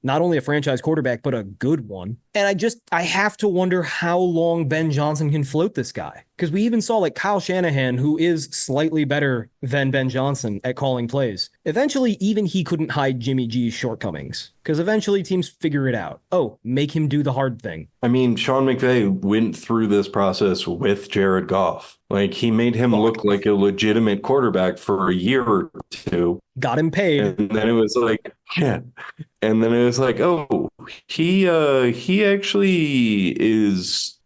not only a franchise quarterback, but a good one. And I have to wonder how long Ben Johnson can float this guy. Because we even saw like Kyle Shanahan, who is slightly better than Ben Johnson at calling plays. Eventually, even he couldn't hide Jimmy G's shortcomings. Because eventually teams figure it out. Oh, make him do the hard thing. I mean, Sean McVay went through this process with Jared Goff. Like, he made him look like a legitimate quarterback for a year or two. Got him paid. And then it was like, yeah. And then it was like, oh, he actually is,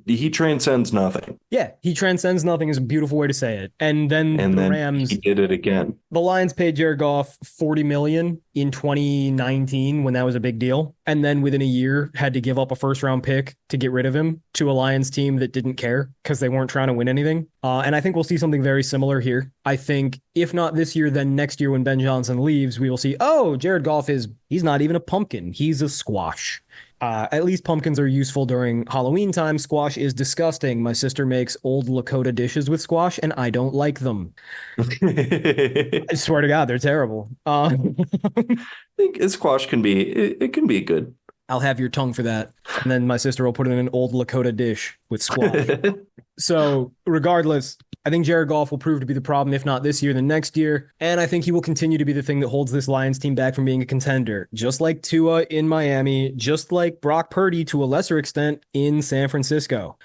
he transcends nothing. Yeah, he transcends nothing is a beautiful way to say it. And then the Rams, he did it again. the Lions paid Jared Goff $40 million in 2019 when that was a big deal. And then within a year had to give up a first round pick to get rid of him to a Lions team that didn't care because they weren't trying to win anything. And I think we'll see something very similar here. I think if not this year, then next year when Ben Johnson leaves, we will see, oh, Jared Goff he's not even a pumpkin. He's a squash. At least pumpkins are useful during Halloween time. Squash is disgusting. My sister makes old Lakota dishes with squash, and I don't like them. I swear to God, they're terrible. I think squash can be, it can be good. I'll have your tongue for that. And then my sister will put it in an old Lakota dish with squash. So regardless, I think Jared Goff will prove to be the problem, if not this year, then next year. And I think he will continue to be the thing that holds this Lions team back from being a contender. Just like Tua in Miami, just like Brock Purdy to a lesser extent in San Francisco.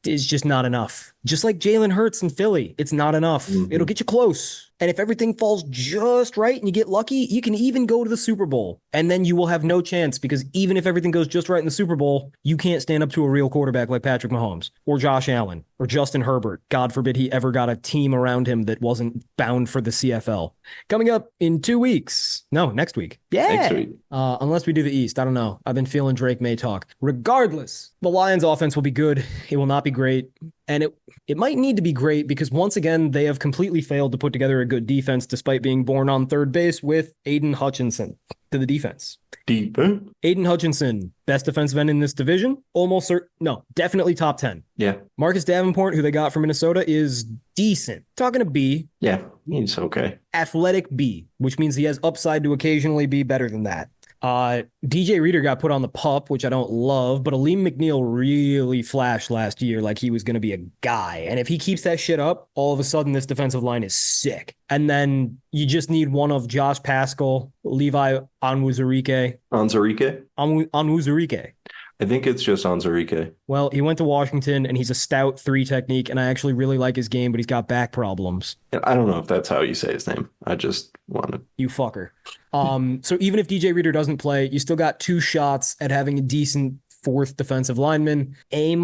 It's just not enough. Just like Jalen Hurts in Philly, it's not enough. It'll Mhm. get you close. And if everything falls just right and you get lucky, you can even go to the Super Bowl. And then you will have no chance because even if everything goes just right in the Super Bowl, you can't stand up to a real quarterback like Patrick Mahomes or Josh Allen or Justin Herbert. God forbid he ever got a team around him that wasn't bound for the CFL. Coming up in 2 weeks. No, next week. Next Yeah. week. Unless we do the East. I don't know. I've been feeling Drake May talk. Regardless, the Lions offense will be good. It will not be great. And it might need to be great because once again, they have completely failed to put together a good defense despite being born on third base with Aiden Hutchinson to the defense. Deep. Aiden Hutchinson, best defensive end in this division. No, definitely top 10. Yeah. Marcus Davenport, who they got from Minnesota, is decent. Talking a B, Yeah. He's okay. athletic B, which means he has upside to occasionally be better than that. DJ Reader got put on the pup, which I don't love, but Aleem McNeil really flashed last year like he was going to be a guy. And if he keeps that shit up, all of a sudden this defensive line is sick. And then you just need one of Josh Pascal, Levi Onwuzurike. Onwuzurike. I think it's just Anzarike. Well, he went to Washington and he's a stout 3 technique, and I actually really like his game, but he's got back problems. I don't know if that's how you say his name. I just wanted. You fucker. So even if DJ Reader doesn't play, you still got 2 shots at having a decent 4th defensive lineman. A-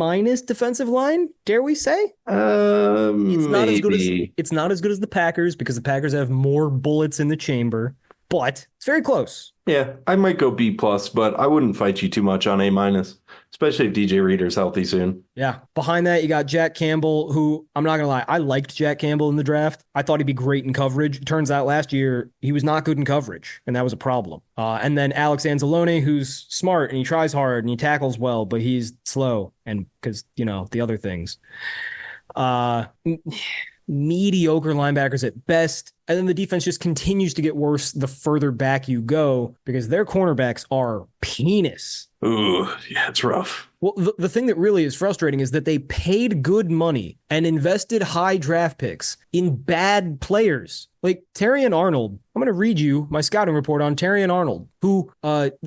defensive line, dare we say? It's not as good as the Packers because the Packers have more bullets in the chamber, but it's very close. Yeah, I might go B plus, but I wouldn't fight you too much on A minus, especially if DJ Reader's healthy soon. Yeah. Behind that, you got Jack Campbell, who I'm not going to lie, I liked Jack Campbell in the draft. I thought he'd be great in coverage. Turns out last year, he was not good in coverage, and that was a problem. And then Alex Anzalone, who's smart and he tries hard and he tackles well, but he's slow and because, the other things. Mediocre linebackers at best. And then the defense just continues to get worse the further back you go because their cornerbacks are penis. Ooh, yeah, it's rough. Well, the thing that really is frustrating is that they paid good money and invested high draft picks in bad players. Like Terrion Arnold. I'm going to read you my scouting report on Terrion Arnold, who,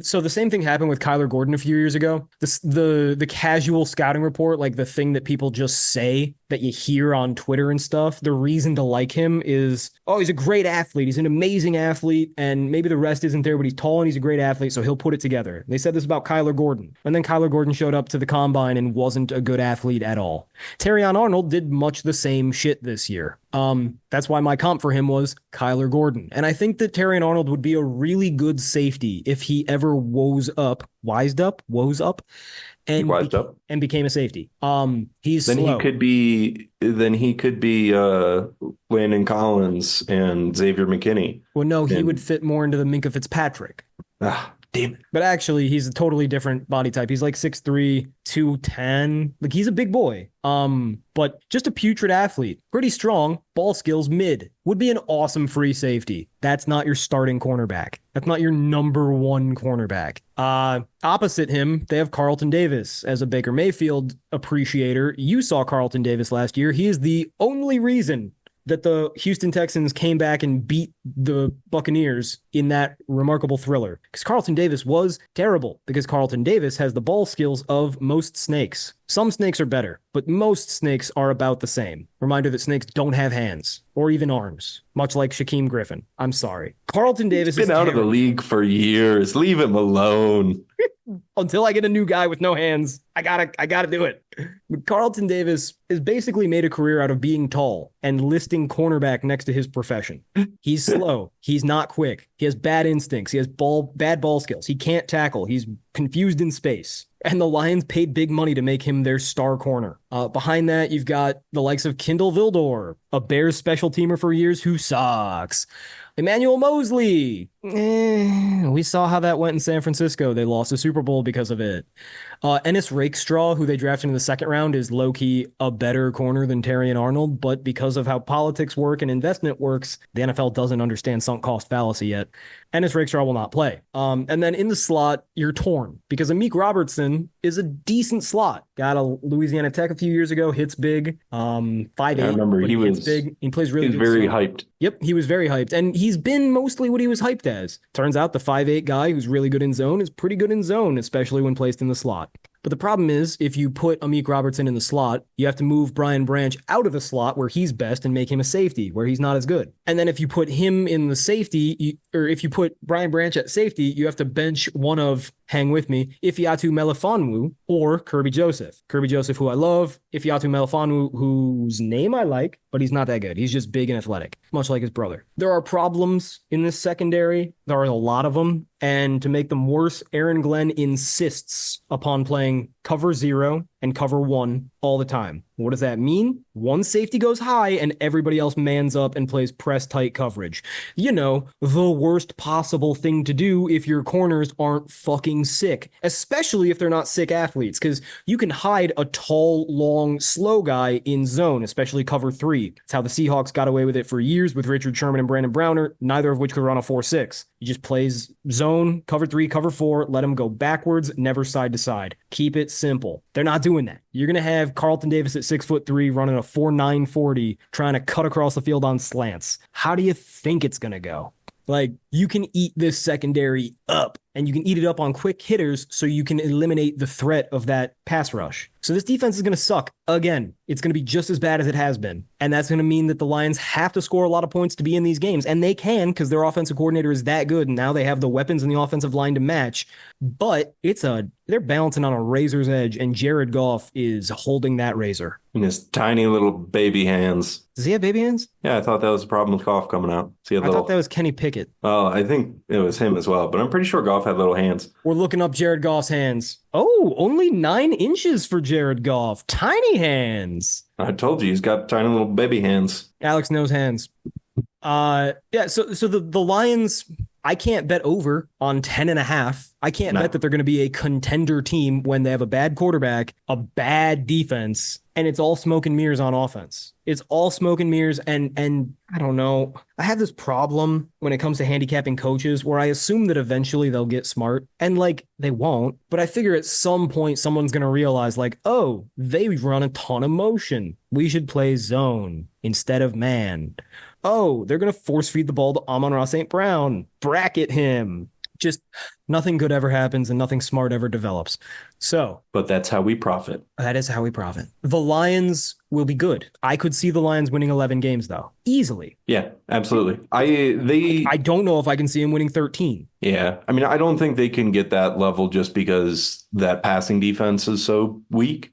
so the same thing happened with Kyler Gordon a few years ago. The casual scouting report, like the thing that people just say that you hear on Twitter and stuff, the reason to like him is, oh, he's a great athlete. He's an amazing athlete. And maybe the rest isn't there, but he's tall and he's a great athlete. So he'll put it together. They said this about Kyler Gordon. And then Kyler Gordon showed up to the combine and wasn't a good athlete at all. Terrion Arnold did much the same shit this year. That's why my comp for him was Kyler Gordon. And I think that Terrion Arnold would be a really good safety if he ever woes up, and became a safety. He's then slow. he could be Landon Collins and Xavier McKinney. Well, no, he would fit more into the Minkah Fitzpatrick. Damn it. But actually, he's a totally different body type. He's like 6'3", 210. Like, he's a big boy. But just a putrid athlete. Pretty strong. Ball skills mid. Would be an awesome free safety. That's not your starting cornerback. That's not your number 1 cornerback. Opposite him, they have Carlton Davis as a Baker Mayfield appreciator. You saw Carlton Davis last year. He is the only reason that the Houston Texans came back and beat the Buccaneers in that remarkable thriller. Because Carlton Davis was terrible, because Carlton Davis has the ball skills of most snakes. Some snakes are better, but most snakes are about the same. Reminder that snakes don't have hands or even arms, much like Shaquem Griffin. I'm sorry. Carlton Davis He's been out of the league for years. Leave him alone. Until I get a new guy with no hands, I gotta do it. But Carlton Davis has basically made a career out of being tall and listing cornerback next to his profession. He's slow. He's not quick. He has bad instincts. He has bad ball skills. He can't tackle. He's confused in space. And the Lions paid big money to make him their star corner. Behind that, you've got the likes of Kendall Vildor, a Bears special teamer for years who sucks. Emmanuel Mosley. We saw how that went in San Francisco. They lost a Super Bowl because of it. Ennis Rakestraw, who they drafted in the second round, is low-key a better corner than Terrion Arnold, but because of how politics work and investment works, the NFL doesn't understand sunk cost fallacy yet. Ennis Rakestraw will not play. And then in the slot, you're torn, because Amik Robertson is a decent slot. Got a Louisiana Tech a few years ago, hits big, 5'8". I remember he was big. He plays really good. He was very hyped. Yep, he was very hyped, and he's been mostly what he was hyped as. Turns out the 5'8" guy who's really good in zone is pretty good in zone, especially when placed in the slot. But the problem is, if you put Amik Robertson in the slot, you have to move Brian Branch out of the slot where he's best and make him a safety where he's not as good. And then if you put him in the safety, or if you put Brian Branch at safety, you have to bench one of, hang with me, Ifeatu Melifonwu or Kirby Joseph. Kirby Joseph, who I love, Ifeatu Melifonwu, whose name I like, but he's not that good. He's just big and athletic, much like his brother. There are problems in this secondary. There are a lot of them. And to make them worse, Aaron Glenn insists upon playing cover 0 and cover 1 all the time. What does that mean? One safety goes high and everybody else mans up and plays press tight coverage. You know, the worst possible thing to do if your corners aren't fucking sick, especially if they're not sick athletes, because you can hide a tall, long, slow guy in zone, especially cover 3. It's how the Seahawks got away with it for years with Richard Sherman and Brandon Browner, neither of which could run a 4-6. He just plays zone, cover 3, cover 4, let him go backwards, never side to side. Keep it simple. They're not doing that. You're going to have Carlton Davis at 6'3" running a 4.9 40, trying to cut across the field on slants. How do you think it's going to go? Like, you can eat this secondary up, and you can eat it up on quick hitters so you can eliminate the threat of that pass rush. So this defense is going to suck again. It's going to be just as bad as it has been. And that's going to mean that the Lions have to score a lot of points to be in these games. And they can, because their offensive coordinator is that good. And now they have the weapons in the offensive line to match. But they're balancing on a razor's edge, and Jared Goff is holding that razor. In his tiny little baby hands. Does he have baby hands? Yeah, I thought that was a problem with Goff coming out. I thought that was Kenny Pickett. Well, I think it was him as well, but I'm pretty sure Goff had little hands. We're looking up Jared Goff's hands. Oh, only 9 inches for Jared Goff. Tiny hands. I told you, he's got tiny little baby hands. Alex knows hands. Yeah, so the Lions, I can't bet over on 10.5. I can't bet that they're going to be a contender team when they have a bad quarterback, a bad defense, and it's all smoke and mirrors on offense. It's all smoke and mirrors, and I don't know. I have this problem when it comes to handicapping coaches where I assume that eventually they'll get smart, and like they won't, but I figure at some point someone's going to realize like, oh, they run a ton of motion. We should play zone instead of man. Oh, they're going to force feed the ball to Amon-Ra St. Brown. Bracket him. Just nothing good ever happens and nothing smart ever develops. But that's how we profit. That is how we profit. The Lions will be good. I could see the Lions winning 11 games, though. Easily. Yeah, absolutely. I don't know if I can see them winning 13. Yeah. I mean, I don't think they can get that level just because that passing defense is so weak.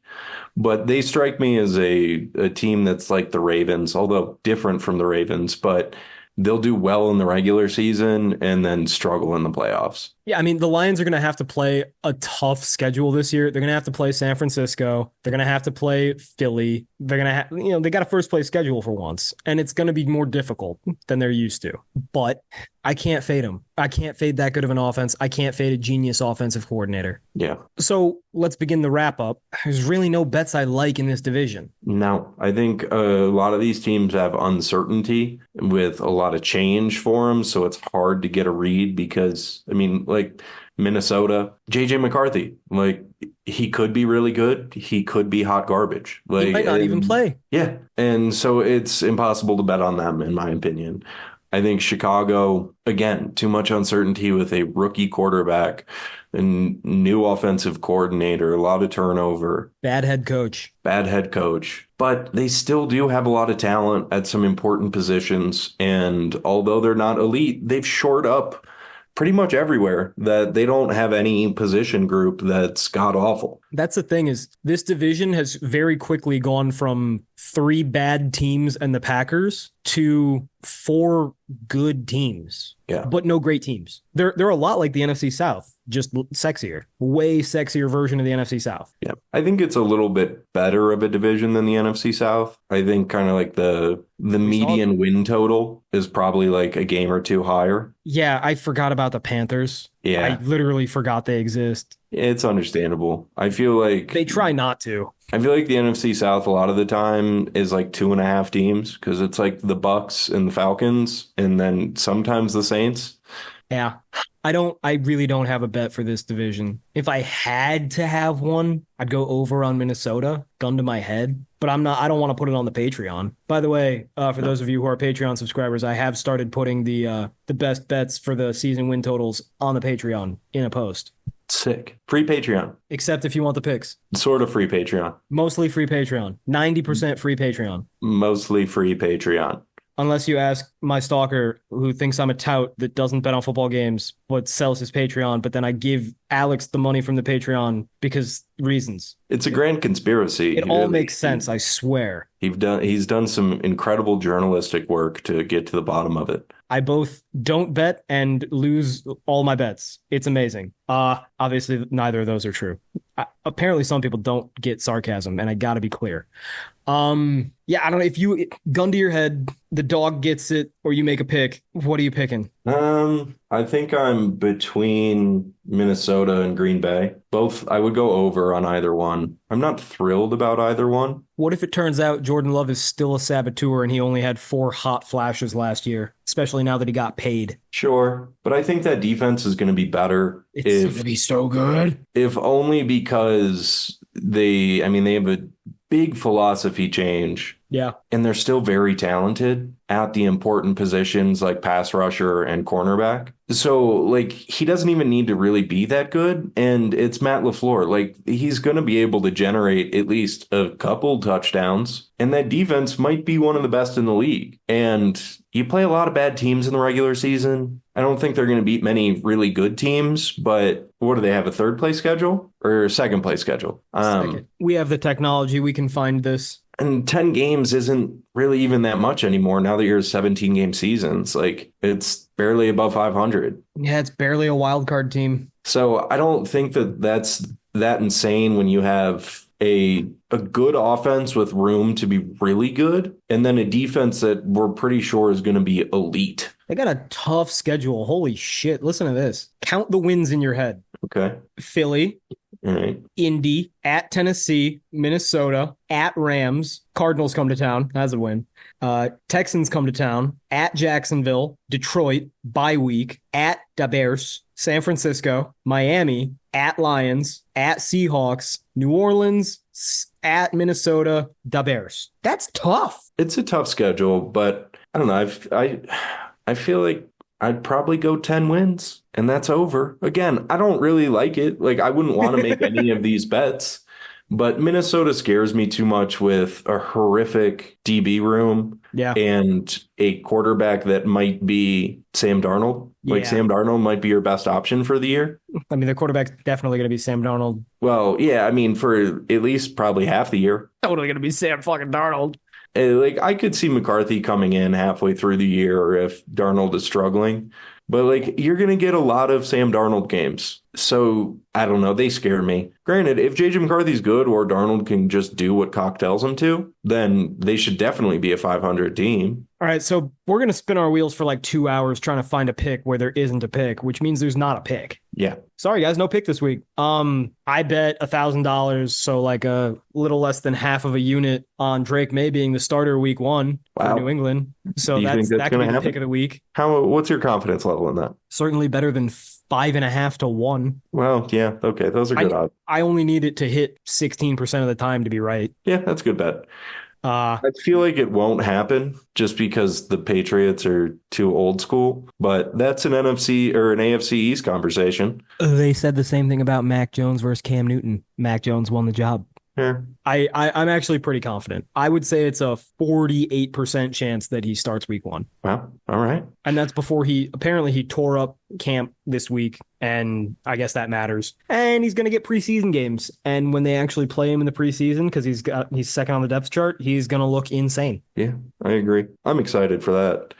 But they strike me as a team that's like the Ravens, although different from the Ravens, but they'll do well in the regular season and then struggle in the playoffs. Yeah, I mean, the Lions are going to have to play a tough schedule this year. They're going to have to play San Francisco. They're going to have to play Philly. They're going to have, they got a first place schedule for once, and it's going to be more difficult than they're used to. But I can't fade them. I can't fade that good of an offense. I can't fade a genius offensive coordinator. Yeah. So let's begin the wrap up. There's really no bets I like in this division. No, I think a lot of these teams have uncertainty with a lot of change for them. So it's hard to get a read because, I mean, like Minnesota, JJ McCarthy, like he could be really good. He could be hot garbage. Like, he might not even play. Yeah. And so it's impossible to bet on them, in my opinion. I think Chicago, again, too much uncertainty with a rookie quarterback and new offensive coordinator, a lot of turnover. Bad head coach. But they still do have a lot of talent at some important positions. And although they're not elite, they've shored up pretty much everywhere that they don't have any position group that's god awful. That's the thing is this division has very quickly gone from 3 bad teams and the Packers to 4 good teams. Yeah. But no great teams. They're a lot like the NFC South, just sexier. Way sexier version of the NFC South. Yeah. I think it's a little bit better of a division than the NFC South. I think kind of like the median win total is probably like a game or 2 higher. Yeah, I forgot about the Panthers. Yeah. I literally forgot they exist. It's understandable. I feel like they try not to. I feel like the NFC South a lot of the time is like 2.5 teams because it's like the Bucks and the Falcons and then sometimes the Saints. Yeah. I really don't have a bet for this division. If I had to have one, I'd go over on Minnesota, gun to my head, but I don't want to put it on the Patreon. By the way, for those of you who are Patreon subscribers, I have started putting the best bets for the season win totals on the Patreon in a post. Sick. Free Patreon. except if you want the picks. Sort of free Patreon. Mostly free Patreon. 90% free Patreon. Mostly free Patreon. Unless you ask my stalker who thinks I'm a tout that doesn't bet on football games but sells his Patreon, but then I give Alex the money from the Patreon because reasons. It's a grand conspiracy. It all makes sense, I swear. He's done some incredible journalistic work to get to the bottom of it. I both don't bet and lose all my bets. It's amazing. Obviously neither of those are true. Apparently some people don't get sarcasm, and I gotta be clear. Yeah, I don't know if you gun to your head, the dog gets it, or you make a pick. What are you picking? I think I'm between Minnesota and Green Bay. Both, I would go over on either one. I'm not thrilled about either one. What if it turns out Jordan Love is still a saboteur and he only had 4 hot flashes last year, especially now that he got paid? Sure, but I think that defense is going to be better It's going to be so good. if only because they have a big philosophy change. Yeah. And they're still very talented at the important positions like pass rusher and cornerback. So, like, he doesn't even need to really be that good. And it's Matt LaFleur. Like, he's going to be able to generate at least a couple touchdowns. And that defense might be one of the best in the league. And you play a lot of bad teams in the regular season. I don't think they're going to beat many really good teams, but what do they have, a third place schedule or a second place schedule? Second. We have the technology. We can find this. And 10 games isn't really even that much anymore now that you're 17 game seasons. Like, it's barely above 500. Yeah, it's barely a wild card team. So I don't think that that's that insane when you have a good offense with room to be really good, and then a defense that we're pretty sure is going to be elite. They got a tough schedule. Holy shit. Listen to this. Count the wins in your head. Okay. Philly, All right. Indy, at Tennessee, Minnesota, at Rams. Cardinals come to town. That's a win. Texans come to town. At Jacksonville, Detroit, bye week. At the Bears, San Francisco, Miami, at Lions, at Seahawks, New Orleans, at Minnesota, the Bears. That's tough. It's a tough schedule, but I don't know. I feel like I'd probably go 10 wins and that's over. Again, I don't really like it. Like, I wouldn't want to make any of these bets, but Minnesota scares me too much with a horrific DB room and a quarterback that might be Sam Darnold. Like, Sam Darnold might be your best option for the year. I mean, the quarterback's definitely going to be Sam Darnold. Well, yeah, I mean, for at least probably half the year. Totally going to be Sam fucking Darnold. Like, I could see McCarthy coming in halfway through the year if Darnold is struggling, but like, you're going to get a lot of Sam Darnold games. So I don't know. They scare me. Granted, if JJ McCarthy's good or Darnold can just do what Cock tells him to, then they should definitely be a 500 team. All right, so we're going to spin our wheels for like 2 hours trying to find a pick where there isn't a pick, which means there's not a pick. Yeah. Sorry, guys, no pick this week. I bet $1,000, so like a little less than half of a unit on Drake May being the starter week 1 for New England. So that could be the pick of the week. What's your confidence level in that? Certainly better than 5.5 to 1. Well, yeah, okay, those are good odds. I only need it to hit 16% of the time to be right. Yeah, that's a good bet. I feel like it won't happen just because the Patriots are too old school, but that's an NFC or an AFC East conversation. They said the same thing about Mac Jones versus Cam Newton. Mac Jones won the job. Yeah. I'm actually pretty confident. I would say it's a 48% chance that he starts week 1. Wow. All right. And that's before he tore up camp this week, and I guess that matters. And he's going to get preseason games. And when they actually play him in the preseason, because he's second on the depth chart, he's going to look insane. Yeah, I agree. I'm excited for that.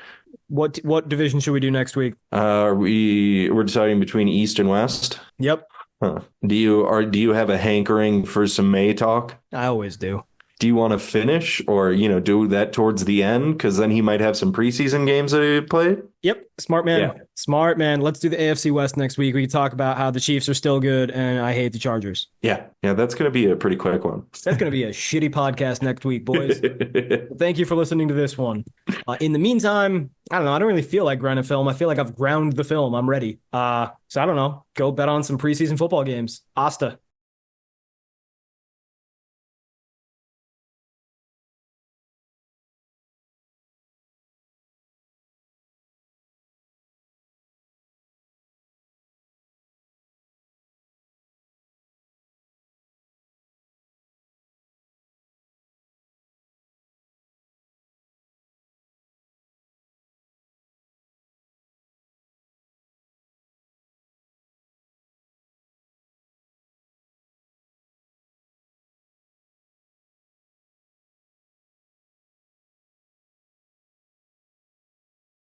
What division should we do next week? We're deciding between East and West. Yep. Huh. Do you have a hankering for some May talk? I always do. Do you want to finish or, do that towards the end? Because then he might have some preseason games that he played. Yep. Smart man. Yeah. Smart man. Let's do the AFC West next week. We can talk about how the Chiefs are still good and I hate the Chargers. Yeah. Yeah. That's going to be a pretty quick one. That's going to be a shitty podcast next week, boys. Thank you for listening to this one. In the meantime, I don't know. I don't really feel like grinding film. I feel like I've ground the film. I'm ready. So I don't know. Go bet on some preseason football games. Asta.